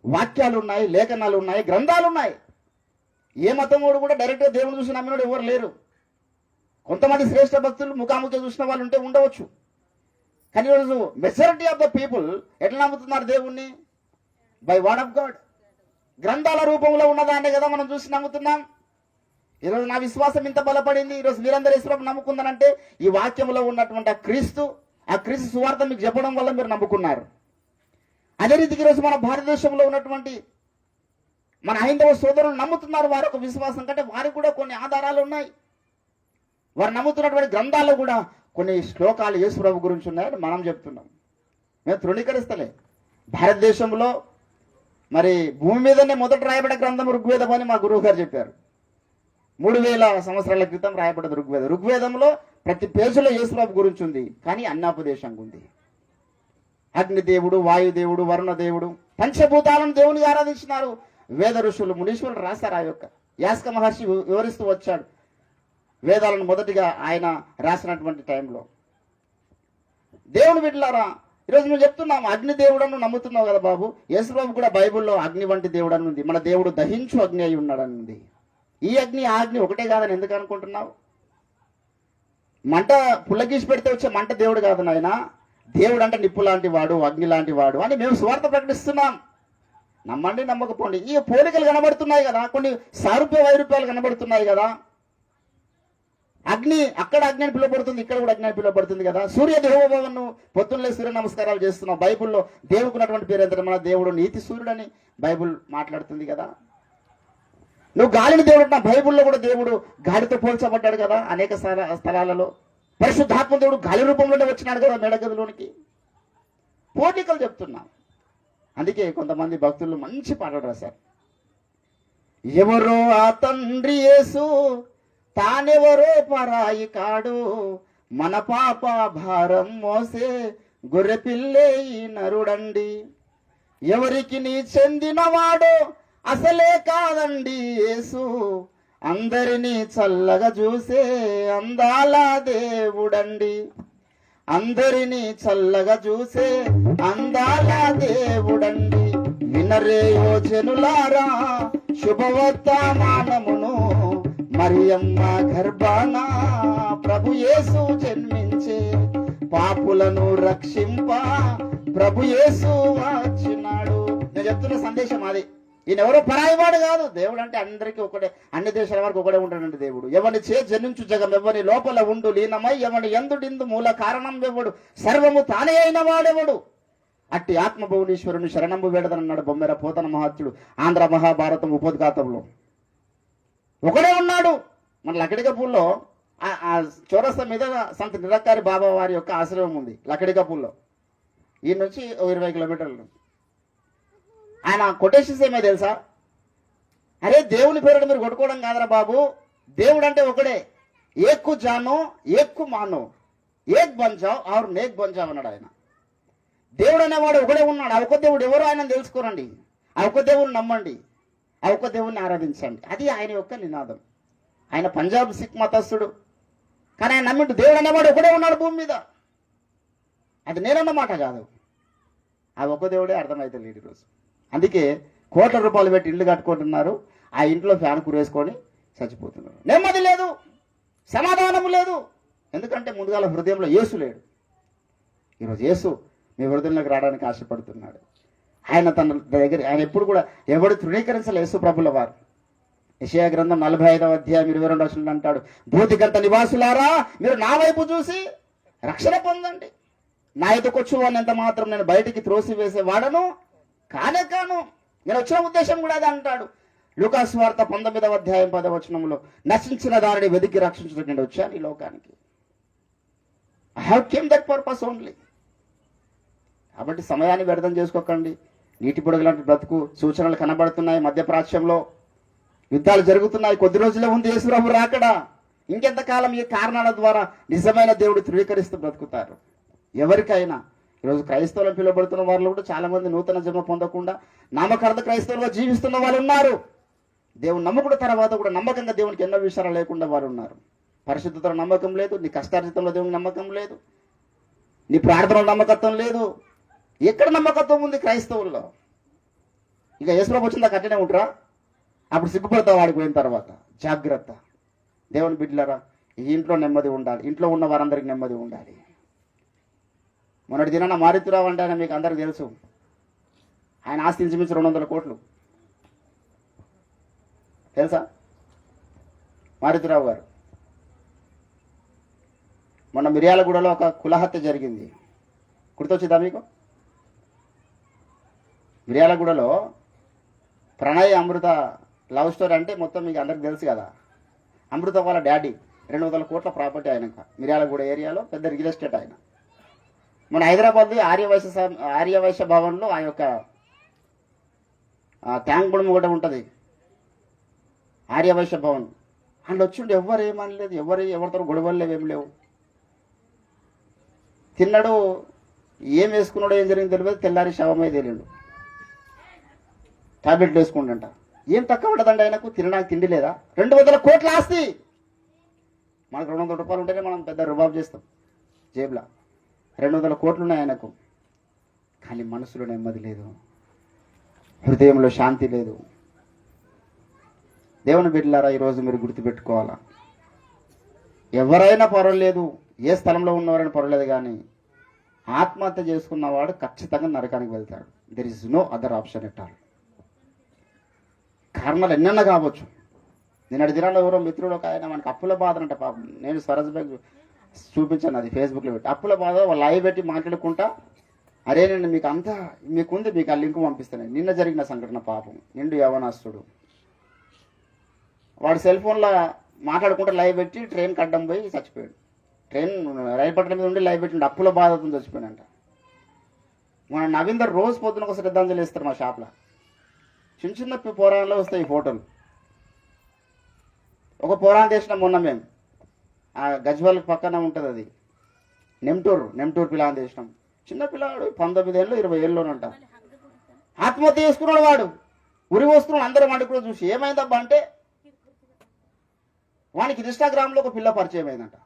వాక్యాలు ఉన్నాయి, లేఖనాలు ఉన్నాయి, గ్రంథాలు ఉన్నాయి. ఏ మతం వాడు కూడా డైరెక్ట్గా దేవుని చూసి నమ్మినోడు ఎవరు లేరు. కొంతమంది శ్రేష్ఠ భక్తులు ముఖాముఖి చూసిన వాళ్ళు ఉండవచ్చు, కానీ ఈరోజు మెజారిటీ ఆఫ్ ద పీపుల్ ఎట్లా నమ్ముతున్నారు దేవుణ్ణి? By word of God. గ్రంథాల రూపంలో ఉన్నదాన్నే కదా మనం చూసి నమ్ముతున్నాం. ఈరోజు నా విశ్వాసం ఇంత బలపడింది, ఈరోజు మీరందరూ యేసుప్రభు నమ్ముకుందనంటే ఈ వాక్యంలో ఉన్నటువంటి ఆ క్రీస్తు సువార్త మీకు చెప్పడం వల్ల మీరు నమ్ముకున్నారు. అదే రీతికి ఈరోజు మన భారతదేశంలో ఉన్నటువంటి మన హైందవ సోదరులు నమ్ముతున్నారు. వారి ఒక విశ్వాసం కంటే వారికి కూడా కొన్ని ఆధారాలు ఉన్నాయి. వారు నమ్ముతున్నటువంటి గ్రంథాల్లో కూడా కొన్ని శ్లోకాలు యేసుప్రభు గురించి ఉన్నాయని మనం చెప్తున్నాం. మేము తృణీకరిస్తలే. భారతదేశంలో మరి భూమి మీదనే మొదట రాయబడ్డ గ్రంథం ఋగ్వేదం అని మా గురువు గారు చెప్పారు. 3000 సంవత్సరాల క్రితం రాయబడ్డది ఋగ్వేదం. ఋగ్వేదంలో ప్రతి పేజీలో యేసుప్రభు గురించి ఉంది, కానీ అన్యాపదేశంగా ఉంది. అగ్నిదేవుడు, వాయుదేవుడు, వరుణదేవుడు, పంచభూతాలను దేవుని ఆరాధించినారు. వేద ఋషులు, మునీశ్వరులు రాశారు. ఆ యొక్క యాస్క మహర్షి వివరిస్తూ వచ్చాడు వేదాలను మొదటిగా ఆయన రాసినటువంటి టైంలో. దేవుని బిడ్డలారా, ఈరోజు మేము చెప్తున్నాము అగ్నిదేవుడను నమ్ముతున్నావు కదా బాబు. యేసుప్రభు కూడా బైబిల్లో అగ్ని వంటి దేవుడు అని ఉంది. మన దేవుడు దహించు అగ్ని అయి ఉన్నాడని ఉంది. ఈ అగ్ని ఆ అగ్ని ఒకటే కాదని ఎందుకు అనుకుంటున్నావు? మంట పుల్లగీసి పెడితే వచ్చే మంట దేవుడు కాదు నాయన. దేవుడు అంటే నిప్పు లాంటి వాడు, అగ్ని లాంటి వాడు అని మేము స్వార్థ ప్రకటిస్తున్నాం. నమ్మండి నమ్మకపోండి. ఈ పోలికలు కనబడుతున్నాయి కదా, కొన్ని ₹1,000 కనబడుతున్నాయి కదా. అగ్ని అక్కడ అగ్ని అని పిలువబడుతుంది, ఇక్కడ కూడా అగ్ని అని పిలువబడుతుంది కదా. సూర్య దేవోభవను పొద్దున్నలే సూర్య నమస్కారాలు చేస్తున్నాం. బైబిల్లో దేవుడికి ఉన్నటువంటి పేరు ఎంత? మన దేవుడు నీతి సూర్యుడు అని బైబిల్ మాట్లాడుతుంది కదా. నువ్వు గాలిని దేవుడు అంటున్నా, బైబిల్లో కూడా దేవుడు గాలితో పోల్చబడ్డాడు కదా అనేక స్థలాలలో. పరిశుద్ధాత్మ దేవుడు గాలి రూపంలోనే వచ్చినాడు కదా మేడగదిలోనికి. పోలికలు చెప్తున్నా. అందుకే కొంతమంది భక్తులు మంచి పాటలు రాశారు. ఎవరో ఆ తండ్రి యేసు, తానెవరో పరాయి కాడు, మన పాప భారం మోసే గొర్రెపిల్లే ఈ నరుడండి. ఎవరికి నీ చెందినవాడో అసలే కాదండి యేసు, అందరినీ చల్లగా చూసే అందాల దేవుడండి. అందరినీ చల్లగా చూసే అందాల దేవుడండి. వినరే ఓ జనులారా శుభవర్తమానమును, మరియమ్మ గర్భాన ప్రభు యేసు జన్మించే, పాపులను రక్షింప ప్రభు యేసు వచ్చినాడు. నేను చెప్తున్న సందేశం అది. ఈయన ఎవరో పరాయివాడు కాదు. దేవుడు అంటే అందరికీ ఒకటే, అన్ని దేశాల వరకు ఒకటే ఉంటాడండి దేవుడు. ఎవరిని చే జనించు జగం, ఎవరి లోపల ఉండు లీనమై, ఎవరి ఎందుడిందు మూల కారణం ఎవడు, సర్వము తానే అయిన వాడెవడు. అట్టి ఆత్మభువనేశ్వరుని శరణంబు వేడదనన్నాడు బొమ్మెర పోతన మహాత్ముడు ఆంధ్ర మహాభారతం ఉపోద్ఘాతంలో. ఒకడే ఉన్నాడు. మన లకడికపూల్లో ఆ చౌరస్తా మీద సంత నిరక్కారి బాబా వారి యొక్క ఆశ్రమం ఉంది లకడికపూల్లో. ఈ నుంచి 20 కిలోమీటర్లు. ఆయన కొటేషన్స్ ఏమో తెలుసా? అరే దేవుని పేరుడు మీరు కొట్టుకోవడం కాదరా బాబు, దేవుడు అంటే ఒకడే. ఏక్కు జానో ఏక్కు మానో, ఏక్ బంజావ్ ఆరు నేక్ బంజావ్ అన్నాడు ఆయన. దేవుడు అనేవాడు ఒకడే ఉన్నాడు. ఆ ఒక్క దేవుడు ఎవరో ఆయన తెలుసుకోరండి. ఆ ఒక్క దేవుడిని నమ్మండి, ఆ ఒక్క దేవుడిని ఆరాధించండి. అది ఆయన యొక్క నినాదం. ఆయన పంజాబ్ సిక్ మతస్థుడు, కానీ ఆయన నమ్మిండు దేవుడు అనేవాడు ఒకడే ఉన్నాడు భూమి మీద. అది నేనన్నమాట కాదు, ఆ ఒక్క దేవుడే అర్థమైతే లేదు ఈరోజు. అందుకే ₹1,00,00,000 పెట్టి ఇల్లు కట్టుకుంటున్నారు. ఆ ఇంట్లో ఫ్యాన్ కురేసుకొని చచ్చిపోతున్నారు. నెమ్మది లేదు, సమాధానం లేదు. ఎందుకంటే ముందుగాల హృదయంలో యేసు లేడు. ఈరోజు యేసు మీ హృదయంలోకి రావడానికి ఆశపడుతున్నాడు. ఆయన తన దగ్గర ఆయన ఎప్పుడు కూడా ఎవడు తృణీకరించలే యేసు ప్రభుల వారు. యెషయా గ్రంథం 45వ అధ్యాయం 22వ వచనంలో అంటాడు, భూతిగంత నివాసులారా మీరు నా వైపు చూసి రక్షణ పొందండి. నా ఎదుకొచ్చు వాడిని ఎంత మాత్రం నేను బయటికి త్రోసివేసే వాడను కానే కాను. నేను వచ్చిన ఉద్దేశం కూడా అది అంటాడు. లూకాసు వార్త 19వ అధ్యాయం 10వ వచనంలో, నశించిన దారిని వెతికి రక్షించడానికి నేను వచ్చాను ఈ లోకానికి. I have came that purpose only. కాబట్టి సమయాన్ని వ్యర్థం చేసుకోకండి. నీటి పొడుగు లాంటి బ్రతుకు సూచనలు కనబడుతున్నాయి. మధ్యప్రాచ్యంలో యుద్ధాలు జరుగుతున్నాయి. కొద్ది రోజులే ఉంది యేసుప్రభు రాకడా. ఇంకెంతకాలం ఈ కారణాల ద్వారా నిజమైన దేవుడు ధృవీకరిస్తూ బ్రతుకుతారు. ఎవరికైనా ఈరోజు క్రైస్తవులను పిలువబడుతున్న వాళ్ళు కూడా చాలా మంది నూతన జన్మ పొందకుండా నామకార్థ క్రైస్తవులుగా జీవిస్తున్న వాళ్ళు ఉన్నారు. దేవుని నమ్మకుడు తర్వాత కూడా నమ్మకంగా దేవునికి ఎన్నో విషయాలు లేకుండా వారు ఉన్నారు. పరిశుద్ధతలో నమ్మకం లేదు, నీ కష్టార్జితంలో దేవునికి నమ్మకం లేదు, నీ ప్రార్థనలో నమ్మకత్వం లేదు. ఎక్కడ నమ్మకత్వం ఉంది క్రైస్తవుల్లో? ఇక యేసుప్రభు వచ్చిందా కట్టనే ఉంటారా? అప్పుడు సిగ్గుపడతావు వాడికి పోయిన తర్వాత. జాగ్రత్త దేవుని బిడ్డలారా, ఈ ఇంట్లో నెమ్మది ఉండాలి. ఇంట్లో ఉన్న వారందరికీ నెమ్మది ఉండాలి. మొన్నటి దినాన మారుతిరావు అంటే ఆయన మీకు అందరికి తెలుసు. ఆయన ఆస్తి ఇంచుమించు 200 కోట్లు తెలుసా? మారుతిరావు గారు. మొన్న మిర్యాలగూడలో ఒక కులహత్య జరిగింది, గుర్తొచ్చిందా మీకు? మిర్యాలగూడలో ప్రణయ్ అమృత లవ్ స్టోరీ అంటే మొత్తం మీకు అందరికి తెలుసు కదా. అమృత వాళ్ళ డాడీ 200 కోట్ల ప్రాపర్టీ అయినాక మిర్యాలగూడ ఏరియాలో పెద్ద రియల్ ఎస్టేట్ ఆయన. మన హైదరాబాద్ ఆర్యవైశ్య భవన్లో ఆ యొక్క ట్యాంక్ బుడమ కూడా ఉంటుంది, ఆర్యవైశ్య భవన్. అందులో వచ్చిండు, ఎవరు ఏమనలేదు, ఎవరితో గొడవలు లేవు, ఏం లేవు. తిన్నాడు, ఏం వేసుకున్నాడో ఏం జరిగింది తెలియదు, తెల్లారి శవమే తెలియడు. టాబ్లెట్లు వేసుకుంటుంట. ఏం తక్కువ ఉంటుందండి ఆయనకు, తినడానికి తిండి లేదా? 200 కోట్ల ఆస్తి. మనకు 200 రూపాయలు ఉంటేనే మనం పెద్ద రుబాబు చేస్తాం జేబులో. 200 కోట్లు ఉన్నాయి ఆయనకు, కానీ మనసులో నెమ్మది లేదు, హృదయంలో శాంతి లేదు. దేవుని బిడ్డలారా, ఈరోజు మీరు గుర్తుపెట్టుకోవాలా, ఎవరైనా పర్వాలేదు, ఏ స్థలంలో ఉన్నవారైనా పర్వాలేదు, కానీ ఆత్మహత్య చేసుకున్నవాడు ఖచ్చితంగా నరకానికి వెళ్తాడు. There is no other option at all. కారణాలు ఎన్నెన్న కావచ్చు. నిన్నటి దినాల్లో ఎవరో మిత్రుడు ఒక ఆయన మనకి అప్పుల బాధ అంట పాపం. నేను స్వరాజ్ బ్యాంక్ చూపించాను, అది ఫేస్బుక్లో పెట్టి. అప్పుల బాధ వాళ్ళు లైవ్ పెట్టి మాట్లాడుకుంటా, అరే నేను మీకు అంతా మీకుంది, మీకు ఆ లింక్ పంపిస్తాను. నిన్న జరిగిన సంఘటన పాపం, నిండు యవనస్తుడు, వాడు సెల్ ఫోన్లో మాట్లాడుకుంటూ లైవ్ పెట్టి ట్రైన్కి అడ్డం పోయి చచ్చిపోయాడు. ట్రైన్ రైలు పట్టణం మీద ఉండి లైవ్ పెట్టిండు, అప్పుల బాధతో చచ్చిపోయాడంట. మన నవీందర్ రోజు పొద్దున ఒక శ్రద్ధాంజలి ఇస్తారు మా షాప్లో. చిన్న చిన్న పోరాణంలో వస్తాయి ఈ ఫోటోలు. ఒక పోరాణం చేసినాం మొన్న మేము, ఆ గజ్వాల్ పక్కన ఉంటుంది అది, నెమ్టూరు పిల్లని చేసినాం. చిన్న పిల్లవాడు 19 ఏళ్ళు 20 ఏళ్ళలోనంట, ఆత్మహత్య చేసుకున్నాడు. వాడు ఉరి వస్తున్నాడు, అందరూ వాడికి కూడా చూసి ఏమైందబ్బా అంటే, వానికి ఇన్స్టాగ్రామ్లో ఒక పిల్ల పరిచయం అయిందంట.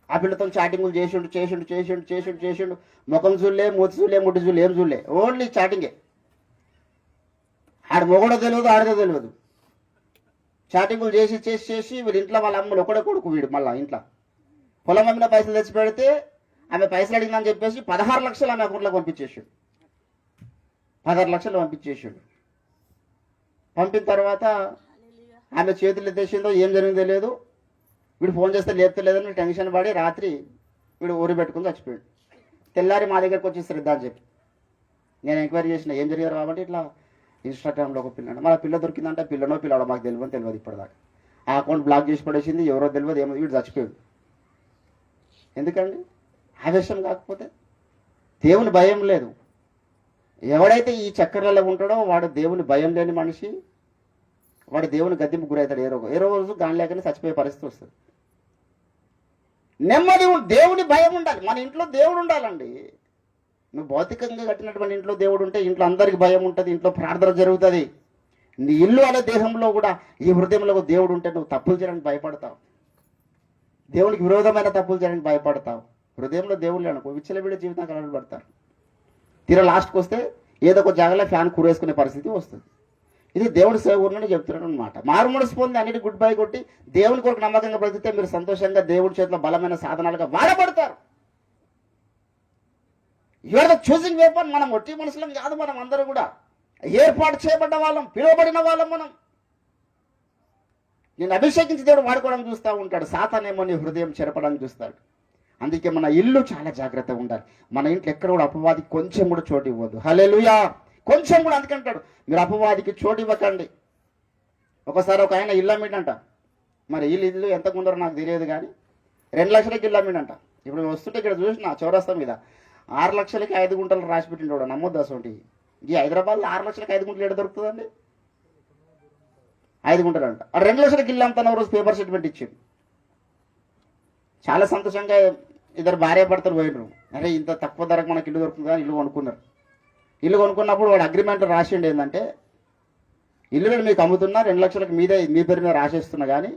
ఆ పిల్లతో చాటింగులు చేసిండు. ముఖం చూడలే, మూతి చూడలే, ముట్టి చూడలే, ఏం చూడలే, ఓన్లీ చాటింగే. ఆడ మొగడో తెలియదు, ఆడదో తెలియదు. చాటింగులు చేసి వీళ్ళ ఇంట్లో వాళ్ళ అమ్మలు ఒకడే కొడుకు వీడు. మళ్ళీ ఇంట్లో పొలం అమ్మిన పైసలు తెచ్చి పెడితే ఆమె పైసలు అడిగిందని చెప్పేసి 16 లక్షలు ఆమె అకౌంట్లో పంపించేసాడు. 16 లక్షలు పంపించేసాడు. పంపిన తర్వాత ఆమె చేతులు ఎత్తేసిందో ఏం జరిగిందో తెలియదు. వీడు ఫోన్ చేస్తే లేపుతలేదని టెన్షన్ పడి రాత్రి వీడు ఊరి పెట్టుకుని చచ్చిపోయాడు. తెల్లారి మా దగ్గరకు వచ్చి శ్రద్ధ అని చెప్పి నేను ఎంక్వైరీ చేసిన, ఏం జరిగారు కాబట్టి ఇట్లా ఇన్స్టాగ్రామ్లో ఒక పిల్ల, మన పిల్ల దొరికిందంటే పిల్లనో పిల్లడో మాకు తెలియదు ఇప్పటిదాకా. ఆ అకౌంట్ బ్లాక్ చేసి పడేసింది, ఎవరో తెలియదు, ఏమో వీడు చచ్చిపోయాడు. ఎందుకండి? ఆవేశం కాకపోతే దేవుని భయం లేదు. ఎవడైతే ఈ చక్కెరలో ఉంటాడో వాడు దేవుని భయం లేని మనిషి, వాడు దేవుని గద్దెంపు గురవుతాడు. ఏ రోజు గాని లేకనే చచ్చిపోయే పరిస్థితి వస్తుంది. నెమ్మది దేవుని భయం ఉండాలి. మన ఇంట్లో దేవుడు ఉండాలండి. నువ్వు భౌతికంగా కట్టినటువంటి ఇంట్లో దేవుడు ఉంటే ఇంట్లో అందరికి భయం ఉంటుంది, ఇంట్లో ప్రార్థన జరుగుతుంది. నీ ఇల్లు అనే దేహంలో కూడా ఈ హృదయంలో దేవుడు ఉంటే నువ్వు తప్పులు చేయడానికి భయపడతావు, దేవునికి విరోధమైన తప్పులు చేయడానికి భయపడతావు. హృదయంలో దేవుళ్ళు అనుకో విచ్చలవిడి జీవితం కలబడతారు. తీరా లాస్ట్కి వస్తే ఏదో ఒక జాగాలో ఫ్యాన్ కూరేసుకునే పరిస్థితి వస్తుంది. ఇది దేవుడి సేవకుడిని చెప్తున్నాడు అనమాట. మారుమనసు పొంది అన్నిటి గుడ్ బై కొట్టి దేవుని కొరకు నమ్మకంగా బ్రతికితే మీరు సంతోషంగా దేవుడి చేతిలో బలమైన సాధనాలుగా వాడబడతారు. You're the choosing weapon. మనం ఒట్టి మనుషులం కాదు, మనం అందరూ కూడా ఏర్పాటు చేయబడ్డ వాళ్ళం, పిలువబడిన వాళ్ళం మనం. నేను అభిషేకించి దేవుడు వాడుకోవడానికి చూస్తూ ఉంటాడు, సాతానేమో నీ హృదయం చెరపడానికి చూస్తాడు. అందుకే మన ఇల్లు చాలా జాగ్రత్తగా ఉండాలి. మన ఇంట్లో ఎక్కడ కూడా అపవాదికి కొంచెం కూడా చోటు ఇవ్వద్దు. హల్లెలూయా. కొంచెం కూడా అందుకంటాడు, మీరు అపవాదికి చోటు ఇవ్వకండి. ఒకసారి ఒక ఆయన ఇల్లు అమ్మిండంట. మరి ఇల్లు ఎంత కొందరో నాకు తెలియదు, కానీ 2 లక్షలకి ఇల్లు అమ్మిండంట. ఇప్పుడు వస్తుంటే ఇక్కడ చూసిన చౌరస్తా మీద 6 లక్షలకి 5 గుంటలు రాసి పెట్టిండు. నమ్మొద్దు అసలు. ఈ హైదరాబాద్లో 6 లక్షలకి 5 గుంటలు ఎక్కడ దొరుకుతుందండి? 5 గుంటలు అంట. 2 లక్షలకి ఇల్లు అమ్ముతాను రోజు పేపర్ స్టేట్మెంట్ ఇచ్చిండు. చాలా సంతోషంగా ఇద్దరు భార్య భర్తలు పోయినరు. అరే ఇంత తక్కువ ధరకు మనకి ఇల్లు దొరుకుతుంది కానీ ఇల్లు కొనుక్కున్నారు. ఇల్లు కొనుక్కున్నప్పుడు వాడు అగ్రిమెంట్ రాసిండు ఏంటంటే, ఇల్లు మీకు అమ్ముతున్నా 2 లక్షలకు మీ పేరు మీద రాసేస్తున్నా, కానీ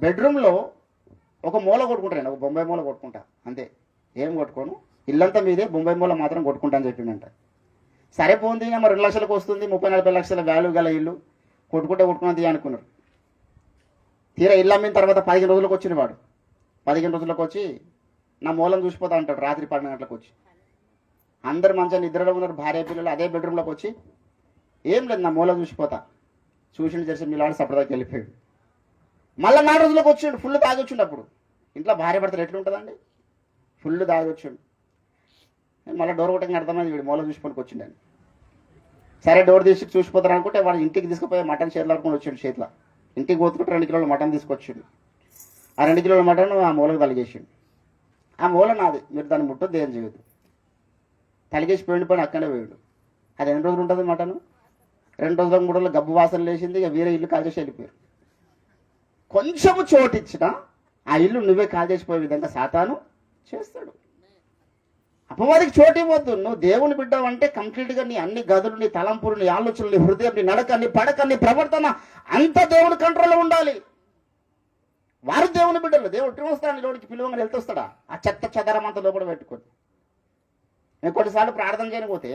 బెడ్రూమ్లో ఒక మూల కొట్టుకుంటాను, ఒక బొంబాయి మూల కొట్టుకుంటా అంతే, ఏం కొట్టుకోను, ఇల్లంతా మీదే, బొంబాయి మూల మాత్రం కొట్టుకుంటా అని చెప్పిండంట. సరే పోంది, మరి 2 లక్షలకు వస్తుంది, 30-40 లక్షల వాల్యూ గల ఇల్లు, కొట్టుకున్నది అనుకున్నారు. తీరా ఇల్లు అమ్మిన తర్వాత 15 రోజులకు వచ్చిన వాడు 15 రోజులకు వచ్చి నా మూలం చూసిపోతా అంటాడు. రాత్రి 12 గంటలకు వచ్చి అందరు మంచిగా నిద్రలో ఉన్నారు, భార్య పిల్లలు అదే బెడ్రూమ్లోకి వచ్చి, ఏం లేదు నా మూలం చూసిపోతా, చూసిండు చేసి మీలాడి సపరేట్గా వెళ్ళిపోయాడు. మళ్ళీ 4 రోజులకు వచ్చిండు, ఫుల్ తాగొచ్చిండు. అప్పుడు ఇంట్లో భార్య భర్తలు ఎట్లుంటుందండి, ఫుల్ తాగొచ్చిండు. మళ్ళీ డోర్ కొట్టగా అర్థమైంది వీడు మూల చూసుకొని వచ్చిండని. సరే డోర్ తీసి చూసిపోతారు అనుకుంటే వాడు ఇంటికి తీసుకుపోయి మటన్ చేతులు ఆడుకొని వచ్చిండు. చేతిలో ఇంటికి పోతుకుంటే 2 కిలోల మటన్ తీసుకొచ్చిండు. ఆ 2 కిలోల మటన్ ఆ మూలకు తలిగేసిండు. ఆ మూల నాది, మీరు దాన్ని ముట్టొద్దు, ఏం చేయొద్దు. తలిగేసి పోయిండు పని అక్కడే పోయాడు. అది ఎన్ని రోజులు ఉంటుంది మటన్? 2 రోజులకు 3 రోజులు గబ్బు వాసన లేచింది. ఇక వేరే ఇల్లు కాల్ చేసి వెళ్ళిపోయారు. కొంచెము చోటు ఇచ్చినా ఆ ఇల్లు నువ్వే కాల్ చేసిపోయే విధంగా సాతాను చేస్తాడు. అపవాదికి చోటు ఇవ్వద్దు. నువ్వు దేవుని బిడ్డవు అంటే కంప్లీట్గా నీ అన్ని గదులు, నీ తలంపులు, నీ ఆలోచనలు, నీ హృదయం, నీ నడక, నీ పడక, నీ ప్రవర్తన అంతా దేవుని కంట్రోల్లో ఉండాలి. వారు దేవుని బిడ్డలు. దేవుడు ఎట్లా వస్తాడు? లోనికి పిలువగా వెళ్తొస్తాడా? ఆ చెత్త చెదరం అంతా లోపల పెట్టుకొని. నేను కొన్నిసార్లు ప్రార్థన చేయకపోతే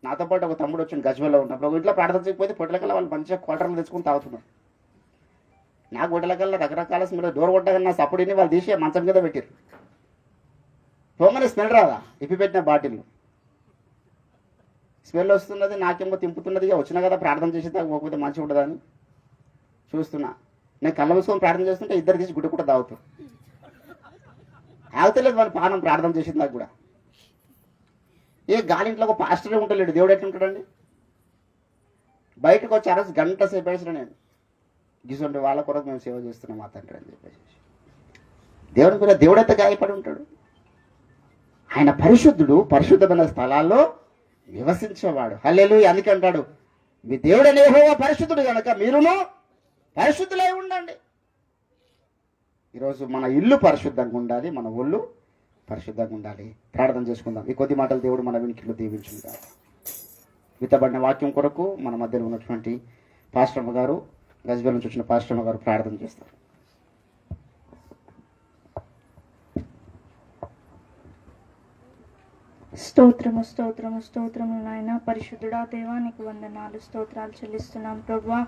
నాతో పాటు ఒక తమ్ముడు వచ్చింది, గజ్వేల్లో ఉన్నప్పుడు. ఇంట్లో ప్రార్థన చేయకపోతే పొట్టలకల్లా వాళ్ళు మంచిగా క్వార్టర్లు తెచ్చుకొని తాగుతున్నారు. నా గొడ్డలకల్లా రకరకాల స్మెల్. డోర్ కొట్టగానే నా సప్పుడిని వాళ్ళు తీసి మంచం మీద పెట్టారు. పోగానే స్మెల్ రాదా? ఇప్పి పెట్టిన బాటిల్ స్మెల్ వస్తున్నది, నాకేమో తింపుతున్నది. ఇక వచ్చినా కదా ప్రార్థన చేసి పోకపోతే మంచిగా ఉండదని చూస్తున్నా. నేను కళ్ళ మూసుకొని ప్రార్థన చేస్తుంటే ఇద్దరు తీసి గుడ్డ కూడా తాగుతారు. ఆగుతలేదు వాళ్ళు పానం ప్రార్థన చేసింది నాకు కూడా. ఏ గాలింట్లో ఒక పాస్టరే ఉండలేడు, దేవుడు ఎట్లా ఉంటాడండి? బయటకు వచ్చి అరసి గంట సేపు వేసిన నేను గిసంటే వాళ్ళ కొరకు మేము సేవ చేస్తున్నాం మా తండ్రి అని చెప్పేసి. దేవుని కూడా దేవుడైతే గాయపడి ఉంటాడు. ఆయన పరిశుద్ధుడు, పరిశుద్ధమైన స్థలాల్లో నివసించేవాడు. హల్లెలూయా. అందుకంటాడు మీ దేవుడనే యెహోవా పరిశుద్ధుడు కనుక మీరును పరిశుద్ధులై ఉండండి. ఈరోజు మన ఇల్లు పరిశుద్ధంగా ఉండాలి, మన ఒళ్ళు పరిశుద్ధంగా ఉండాలి. ప్రార్థన చేసుకుందాం. ఈ కొద్ది మాటలు దేవుడు మన వెనుకలు దీవించును గాక. విత్తబడిన వాక్యం కొరకు మన మధ్యలో ఉన్నటువంటి పాస్టర్మ గారు, గజ్వేల్ నుంచి వచ్చిన పాస్టర్మ గారు ప్రార్థన చేస్తారు. స్తోత్రము స్తోత్రము స్తోత్రము నాయన. పరిశుద్ధుడా దేవా, నీకు వందనాలు, స్తోత్రాలు చెల్లిస్తున్నాం ప్రభువా.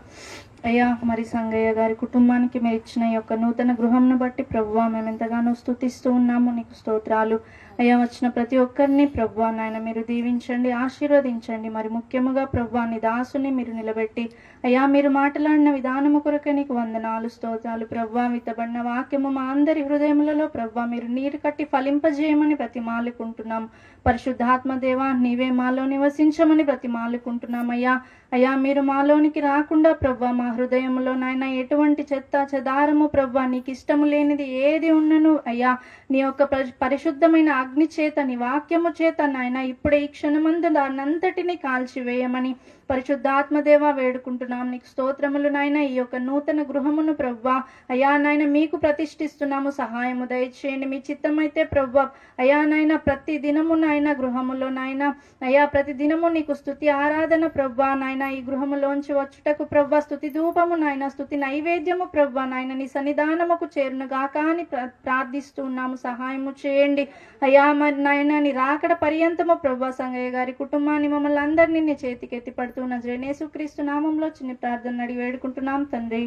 అయ్యా, మరి సంగయ్య గారి కుటుంబానికి మీరు ఇచ్చిన ఈ యొక్క నూతన గృహంను బట్టి ప్రభువా మేము ఎంతగానో స్తుతిస్తూ ఉన్నాము. నీకు స్తోత్రాలు అయ్యా. వచ్చిన ప్రతి ఒక్కరిని ప్రభువా నాయన మీరు దీవించండి, ఆశీర్వదించండి. మరి ముఖ్యముగా ప్రభువా నీ దాసుని మీరు నిలబెట్టి అయ్యా మీరు మాట్లాడిన విధానము కొరకే నీకు వందనాలు, స్తోత్రాలు ప్రభువా. విత్తబడిన వాక్యము మా అందరి హృదయములలో ప్రభువా మీరు నీరు కట్టి ఫలింపజేయమని ప్రతిమాలుకుంటున్నాం. పరిశుద్ధాత్మ దేవా, నీవే మాలో నివసించమని ప్రతిమాలుకుంటున్నామయ్యా. అయ్యా మీరు మాలోనికి రాకుండా ప్రభువా మా హృదయంలో నాయన ఎటువంటి చెత్త చెదారము ప్రభువా నీకు ఇష్టము లేనిది ఏది ఉన్నను అయ్యా నీ యొక్క పరిశుద్ధమైన అగ్ని చేత, నీ వాక్యము చేత నాయన ఇప్పుడే ఈ క్షణమందు దాన్నంతటిని కాల్చివేయమని పరిశుద్ధాత్మదేవ వేడుకుంటున్నాం. నీకు స్తోత్రములు నాయన. ఈ యొక్క నూతన గృహమును ప్రభువా అయ్యా నాయన మీకు ప్రతిష్ఠిస్తున్నాము, సహాయము దయచేయండి. మీ చిత్తమైతే ప్రభువా అయ్యా నాయన ప్రతి దినము నాయన గృహములో నాయన అయ్యా ప్రతి దినము నీకు స్తుతి ఆరాధన ప్రభువా నాయన ఈ గృహములోంచి వచ్చుటకు ప్రభువా స్తుతి ధూపము నాయన, స్తుతి నైవేద్యము ప్రభువా నాయన నీ సన్నిధానముకు చేరును గాక అని ప్రార్థిస్తున్నాము. సహాయము చేయండి అయ్యా. మరి నాయన నీ రాకడ పర్యంతము ప్రభువా సంగయ్య గారి కుటుంబాన్ని మమ్మల్ని అందరినీ నీ చేతికి ఎత్తి పడుతూ నజరేయుడైన యేసుక్రీస్తు నామములో చిన్న ప్రార్థన అడిగి వేడుకుంటున్నాం తండ్రి.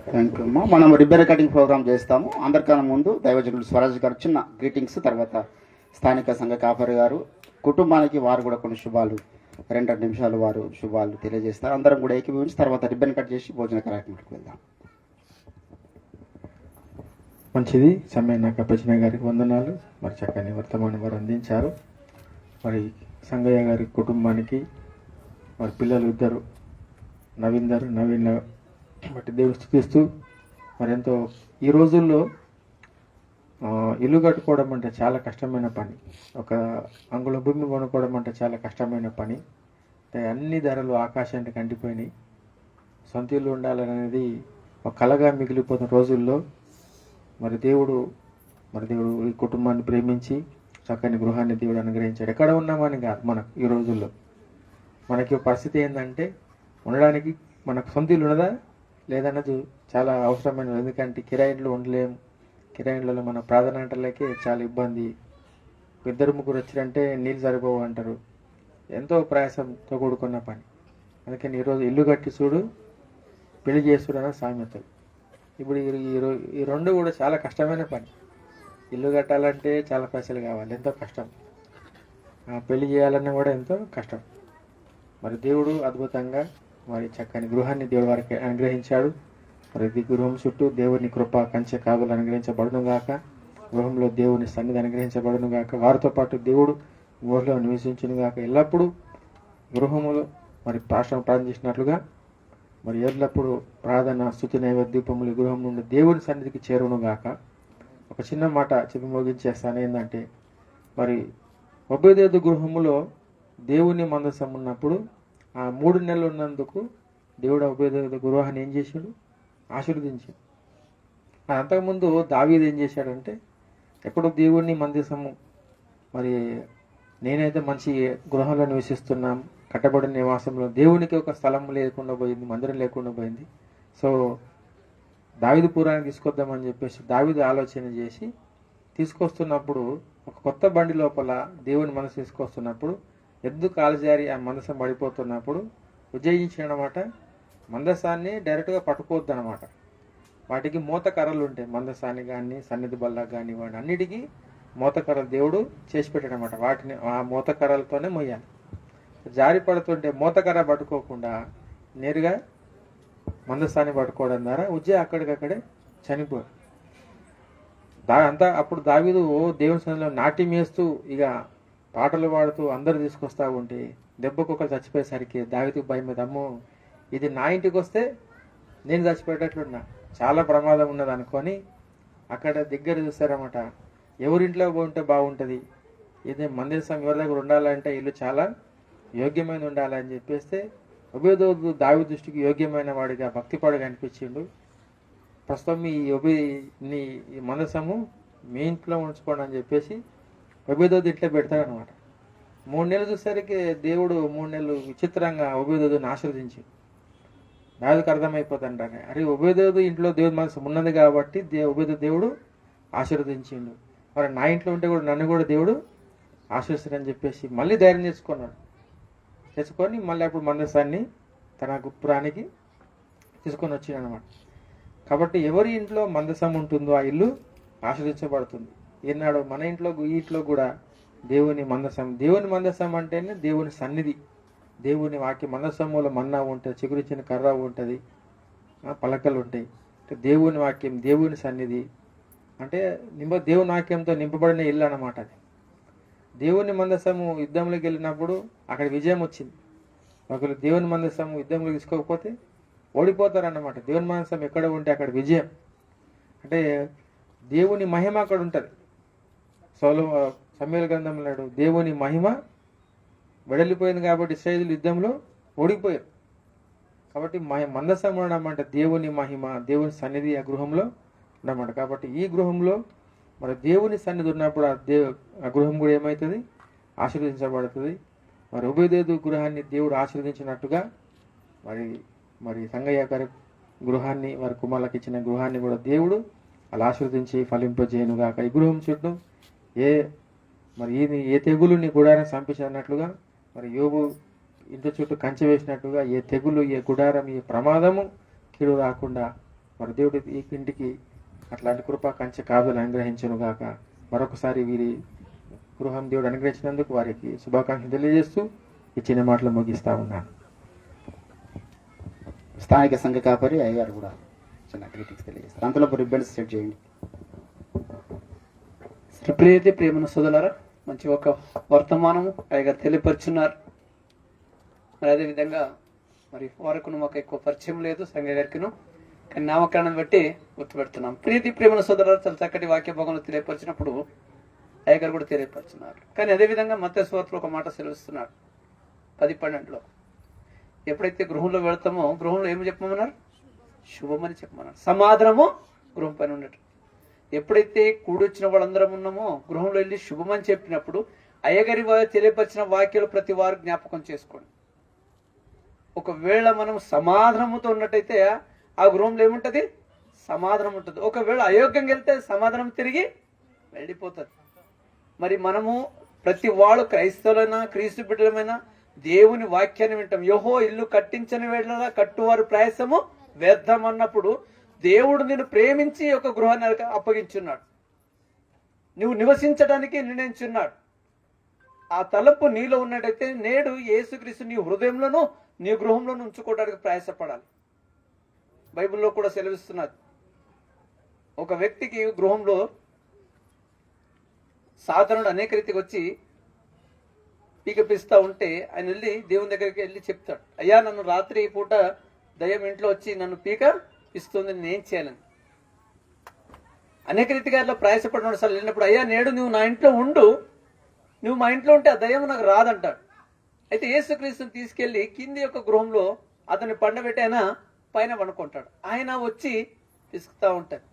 థ్యాంక్ యూ అమ్మా. మనం రిబ్బన్ కటింగ్ ప్రోగ్రామ్ చేస్తాము. అందరికన్నా ముందు దైవజనుడు స్వరాజ్ గారు చిన్న గ్రీటింగ్స్, తర్వాత స్థానిక సంఘ కాపరి గారు కుటుంబానికి వారు కూడా కొన్ని శుభాలు 2 నిమిషాలు వారు శుభాలు తెలియజేస్తారు. అందరం కూడా ఏకీభవించి తర్వాత రిబ్బన్ కట్ చేసి భోజన కార్యక్రమానికి వెళ్దాం. మంచిది. సమయం నాకు అప్పచిన గారికి వందనాలు. మరి చక్కని వర్తమానం వారు అందించారు. మరి సంగయ్య గారి కుటుంబానికి మరి పిల్లలు ఇద్దరు నవీన్ బట్టి దేవుడు స్తుతిస్తూ మరి ఎంతో ఈ రోజుల్లో ఇల్లు కట్టుకోవడం అంటే చాలా కష్టమైన పని. ఒక అంగుళ భూమి కొనుక్కోవడం అంటే చాలా కష్టమైన పని. అన్ని ధరలు ఆకాశానికి అంటిపోయినాయి. సొంత ఇల్లు ఉండాలనేది ఒక కలగా మిగిలిపోతున్న రోజుల్లో మరి దేవుడు ఈ కుటుంబాన్ని ప్రేమించి చక్కని గృహాన్ని దేవుడు అనుగ్రహించాడు. ఎక్కడ ఉన్నామని కాదు, మనకు ఈ రోజుల్లో మనకి పరిస్థితి ఏంటంటే ఉండడానికి మనకు సొంత ఇల్లు ఉన్నదా లేదన్నది చాలా అవసరమైన. ఎందుకంటే కిరాయిలు ఉండలేము. కిరాయిలలో మన ప్రాధాన్యతలకే చాలా ఇబ్బంది. 2-3 వచ్చారంటే నీళ్ళు సరిపోవు అంటారు. ఎంతో ప్రయాసంతో కూడుకున్న పని. అందుకని ఈరోజు ఇల్లు కట్టి చూడు, పెళ్లి చేసుడు అన్న సామెతలు. ఇప్పుడు ఈ 2 కూడా చాలా కష్టమైన పని. ఇల్లు కట్టాలంటే చాలా పైసలు కావాలి, ఎంతో కష్టం. పెళ్లి చేయాలన్నా కూడా ఎంతో కష్టం. మరి దేవుడు అద్భుతంగా మరి చక్కని గృహాన్ని దేవుడు వారికి అనుగ్రహించాడు. మరి ఈ గృహం చుట్టూ దేవుని కృప కంచె కాదులు అనుగ్రహించబడును గాక. గృహంలో దేవుని సన్నిధి అనుగ్రహించబడును గాక. వారితో పాటు దేవుడు గృహంలో నివసించును గాక. ఎల్లప్పుడూ గృహములో మరి ప్రార్థన చేసినట్లుగా మరి ఎల్లప్పుడూ ప్రార్థన స్తుతి నైవేద్యములు గృహం నుండి దేవుని సన్నిధికి చేరును గాక. ఒక చిన్న మాట చెప్పి ముగించేస్తాను. ఏంటంటే మరి ఒబేదేదు గృహములో దేవుని మందసం ఉన్నప్పుడు ఆ 3 నెలలు ఉన్నందుకు దేవుడు ఒబేదేదు గృహాన్ని ఏం చేశాడు? ఆశీర్వదించాడు. అంతకుముందు దావీదు ఏం చేశాడంటే ఎప్పుడు దేవుని మందసము మరి నేనైతే మంచి గృహంలో నివసిస్తున్నాం, కట్టబడిన నివాసంలో దేవునికి ఒక స్థలం లేకుండా పోయింది, మందిరం లేకుండా పోయింది. సో దావీదు పురానికి తీసుకొద్దామని చెప్పేసి దావీదు ఆలోచన చేసి తీసుకొస్తున్నప్పుడు ఒక కొత్త బండి లోపల దేవుని మనసు తీసుకొస్తున్నప్పుడు ఎద్దు కాలుజారి ఆ మందసం పడిపోతున్నప్పుడు ఉజ్జయించినమాట మందసాన్ని డైరెక్ట్గా పట్టుకోవద్దు అనమాట. వాటికి మూత కర్రలు ఉంటాయి. మందసాన్ని కానీ సన్నిధి బల్ల కానీ వాటి అన్నిటికీ మూత కర్రలు దేవుడు చేసి పెట్టాడనమాట. వాటిని ఆ మూత కర్రలతోనే మొయ్యాలి. జారి పడుతుంటే మూత కర్ర పట్టుకోకుండా నేరుగా మందసాన్ని పట్టుకోవడం ద్వారా ఉజ్జయ అక్కడికక్కడే చనిపోయాడు. అప్పుడు దావీదు దేవుని సన్నిధిలో నాట్యం వేస్తూ ఇక పాటలు పాడుతూ అందరు తీసుకొస్తా ఉంటే దెబ్బకొకరు చచ్చిపోయేసరికి దావీదుకు భయం మీద, అమ్మో ఇది నా ఇంటికి వస్తే నేను చచ్చిపోయేటట్లున్నా, చాలా ప్రమాదం ఉన్నది అనుకొని అక్కడ దగ్గర చూస్తారన్నమాట. ఎవరింట్లో ఉంటే బాగుంటుంది, ఇది మందిరం ఎవరి దగ్గర ఉండాలంటే ఇల్లు చాలా యోగ్యమైన ఉండాలని చెప్పేస్తే ఒబేదోదు దావీదు దృష్టికి యోగ్యమైన వాడిగా భక్తిపాడుగా అనిపించిండు. ప్రస్తుతం ఈ మందసము మీ ఇంట్లో ఉంచుకోండి అని చెప్పేసి ఒబేదోదు ఇంట్లో పెడతాడనమాట. 3 నెలలు చూసరికి దేవుడు 3 నెలలు విచిత్రంగా ఒబేదోదుని ఆశీర్వదించి దావీదుకు అర్థమైపోతుంటానే, అరే ఒబేదోదు ఇంట్లో దేవుడి మనసు ఉన్నది కాబట్టి ఒబేదోదు దేవుడు ఆశీర్వదించిండు, మరి నా ఇంట్లో ఉంటే కూడా నన్ను కూడా దేవుడు ఆశీర్వదిస్తాడని చెప్పేసి మళ్ళీ ధైర్యం తెచ్చుకొని మళ్ళీ అప్పుడు మందసాన్ని తన గుప్రానికి తీసుకొని వచ్చిండు అనమాట. కాబట్టి ఎవరి ఇంట్లో మందసం ఉంటుందో ఆ ఇల్లు ఆశీర్వదించబడుతుంది. ఈనాడు మన ఇంట్లో ఈ ఇంట్లో కూడా దేవుని మందసం అంటేనే దేవుని సన్నిధి, దేవుని వాక్య మందసములో మన్నా ఉంటుంది, చిగురిచిన కర్ర ఉంటుంది, పలకలు ఉంటాయి. దేవుని వాక్యం, దేవుని సన్నిధి అంటే దేవుని వాక్యంతో నింపబడిన ఇల్లు అన్నమాట. అది దేవుని మందసము యుద్ధంలోకి వెళ్ళినప్పుడు అక్కడ విజయం వచ్చింది. ఒకరు దేవుని మందసము యుద్ధంలో తీసుకోకపోతే ఓడిపోతారన్నమాట. దేవుని మందసం ఎక్కడ ఉంటే అక్కడ విజయం. అంటే దేవుని మహిమ అక్కడ ఉంటుంది. సమూయేలు గ్రంథంలో దేవుని మహిమ వెడలిపోయింది కాబట్టి ఇశ్రాయేలు యుద్ధంలో ఓడిపోయారు. కాబట్టి మందసం ఉండడం అంటే దేవుని మహిమ, దేవుని సన్నిధి ఆ గృహంలో ఉండమాట. కాబట్టి ఈ గృహంలో మరి దేవుని సన్నిధి ఉన్నప్పుడు ఆ గృహం కూడా ఏమవుతుంది? ఆశీర్వదించబడుతుంది. మరి ఒబేదేదు గృహాన్ని దేవుడు ఆశీర్వదించినట్టుగా మరి సంగయ్య గారి గృహాన్ని, వారి కుమారులకు ఇచ్చిన గృహాన్ని కూడా దేవుడు అలా ఆశీర్వదించి ఫలింపజేయనుగాక. ఈ గృహం చుట్టూ ఏ తెగులుని గుడారం సంపించినట్లుగా మరి యోబు ఇంటి చుట్టూ కంచె వేసినట్టుగా ఏ తెగులు, ఏ గుడారం, ఏ ప్రమాదము కీడు రాకుండా మరి దేవుడు ఈ ఇంటికి అట్లాంటి కృపా కంచె కాదులు అనుగ్రహించను గాక. మరొకసారి వీరి గృహం దేవుడు అనుగ్రహించినందుకు వారికి శుభాకాంక్షలు తెలియజేస్తూ ఈ చిన్న మాటలు ముగిస్తా ఉన్నాను. స్థానిక సంఘ కాపరి అయ్యగారు కూడా చిన్న గ్రీటింగ్స్ తెలియజేస్తారు. అంతలోపు రిబ్బన్స్ సెట్ చేయండి. ప్రియతి ప్రేమను సోదరులారా, మంచి ఒక వర్తమానము అయ్యగారు తెలియపరుచున్నారు. మరి అదేవిధంగా మరి వారికి మాకు ఎక్కువ పరిచయం లేదు సంఘ గారికిను, కానీ నామకరణం బట్టి గుర్తుపెడుతున్నాం. ప్రీతి ప్రేమల సోదరులు చాలా చక్కటి వాక్య భాగంలో తెలియపరిచినప్పుడు అయ్యగారు కూడా తెలియపరుచున్నారు. కానీ అదేవిధంగా మత్తయి సువార్తలో ఒక మాట సెలవిస్తున్నాడు 10:12. ఎప్పుడైతే గృహంలో వెళ్తామో గృహంలో ఏమి చెప్పమన్నారు? శుభమని చెప్పమన్నారు. సమాధానము గృహం పైన ఉన్నట్టు. ఎప్పుడైతే కూడొచ్చిన వాళ్ళందరం ఉన్నామో గృహంలో వెళ్ళి శుభమని చెప్పినప్పుడు అయ్యగారి తెలియపరిచిన వాక్యాలు ప్రతి వారు జ్ఞాపకం చేసుకోండి. ఒకవేళ మనం సమాధానముతో ఉన్నట్టయితే ఆ గృహంలో ఏముంటది? సమాధానం ఉంటుంది. ఒకవేళ అయోగ్యంగా వెళ్తే సమాధానం తిరిగి వెళ్ళిపోతుంది. మరి మనము ప్రతి వాళ్ళు క్రైస్తవులైనా క్రీస్తు బిడ్డలమైనా దేవుని వాక్యాన్ని వింటాం. యెహో ఇల్లు కట్టించని వేళ కట్టువారు ప్రయాసము వ్యర్థం అన్నప్పుడు దేవుడు నిన్ను ప్రేమించి ఒక గృహాన్ని అప్పగించున్నాడు, నువ్వు నివసించడానికి నిర్ణయించున్నాడు. ఆ తలంపు నీలో ఉన్నట్టయితే నేడు యేసుక్రీస్తు నీ హృదయంలోనూ నీ గృహంలో ఉంచుకోవడానికి ప్రయాసపడాలి. బైబిల్లో కూడా సెలవిస్తున్నది, ఒక వ్యక్తికి గృహంలో సాధారణ అనేక రీతికి వచ్చి పీక పిస్తా ఉంటే ఆయన వెళ్ళి దేవుని దగ్గరికి వెళ్ళి చెప్తాడు, అయ్యా నన్ను రాత్రి పూట దయ్యం ఇంట్లో వచ్చి నన్ను పీక ఇస్తుంది, నేనేం చేయాలని. అనేక రీతిగా అట్లా ప్రయాసపడిన సార్లు వెళ్ళినప్పుడు, అయ్యా నేడు నువ్వు నా ఇంట్లో ఉండు, నువ్వు మా ఇంట్లో ఉంటే ఆ దయ్యం నాకు రాదంటాడు. అయితే యేసుక్రీస్తుని తీసుకెళ్లి కింది యొక్క గృహంలో అతన్ని పండబెట్టి ఆయన పైన పడుకుంటాడు. ఆయన వచ్చి పిసుకుతా ఉంటాడు.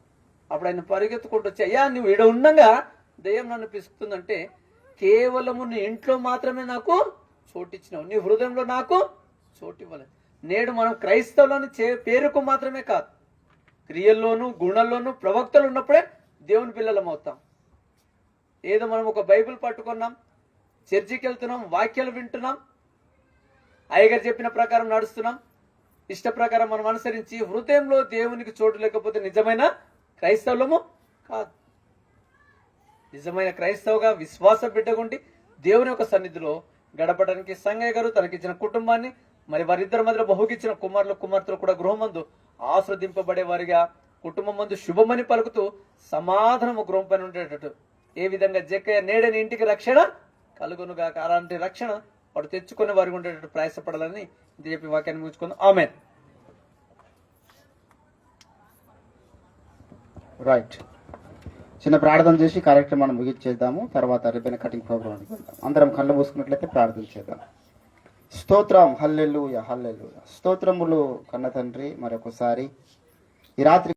అప్పుడు ఆయన పరిగెత్తుకుంటూ వచ్చి, అయ్యా నువ్వు ఈడ ఉండగా దయ్యం నన్ను పిసుకుతుందంటే, కేవలము నీ ఇంట్లో మాత్రమే నాకు చోటిచ్చినావు, నీ హృదయంలో నాకు చోటు ఇవ్వలేదు. నేడు మనం క్రైస్తవులను పేరుకు మాత్రమే కాదు, క్రియల్లోనూ గుణంలోనూ ప్రవక్తలు ఉన్నప్పుడే దేవుని పిల్లలం అవుతాం. ఏదో మనం ఒక బైబిల్ పట్టుకున్నాం, చర్చికి వెళ్తున్నాం, వాక్యాలు వింటున్నాం, అయ్యగారు చెప్పిన ప్రకారం నడుస్తున్నాం, ఇష్ట ప్రకారం మనం అనుసరించి హృదయంలో దేవునికి చోటు లేకపోతే నిజమైన క్రైస్తవులము కాదు. నిజమైన క్రైస్తవుగా విశ్వాస బిడ్డగుండి దేవుని యొక్క సన్నిధిలో గడపడానికి సంగయ్య గారు తనకిచ్చిన కుటుంబాన్ని, మరి వారిద్దరి మధ్యలో బహుకిచ్చిన కుమారులు కుమార్తెలు కూడా గృహమందు ఆశ్రదింపబడే వారిగా కుటుంబం మందు శుభమని పలుకుతూ సమాధానము గృహం పైన ఉండేటట్టు ఏ విధంగా జక్కయ్య నేడని ఇంటికి రక్షణ కలుగునుగా, అలాంటి రక్షణ వాడు తెచ్చుకునే వారికి ఉండేటట్టు ప్రయాసపడాలని ఇది చెప్పి వాక్యాన్ని ముగించుకుందాం. ఆమేన్. రైట్, చిన్న ప్రార్థన చేసి కార్యక్రమాన్ని ముగించేద్దాము. తర్వాత రిబ్బన్ కటింగ్ ప్రోగ్రామ్కి వెళ్దాం. అందరం కళ్ళు మూసుకున్నట్లయితే ప్రార్థన చేద్దాం. స్తోత్రం, హల్లెలూయా హల్లెలూయా. స్తోత్రములు కన్న తండ్రి, మరొకసారి ఈ రాత్రి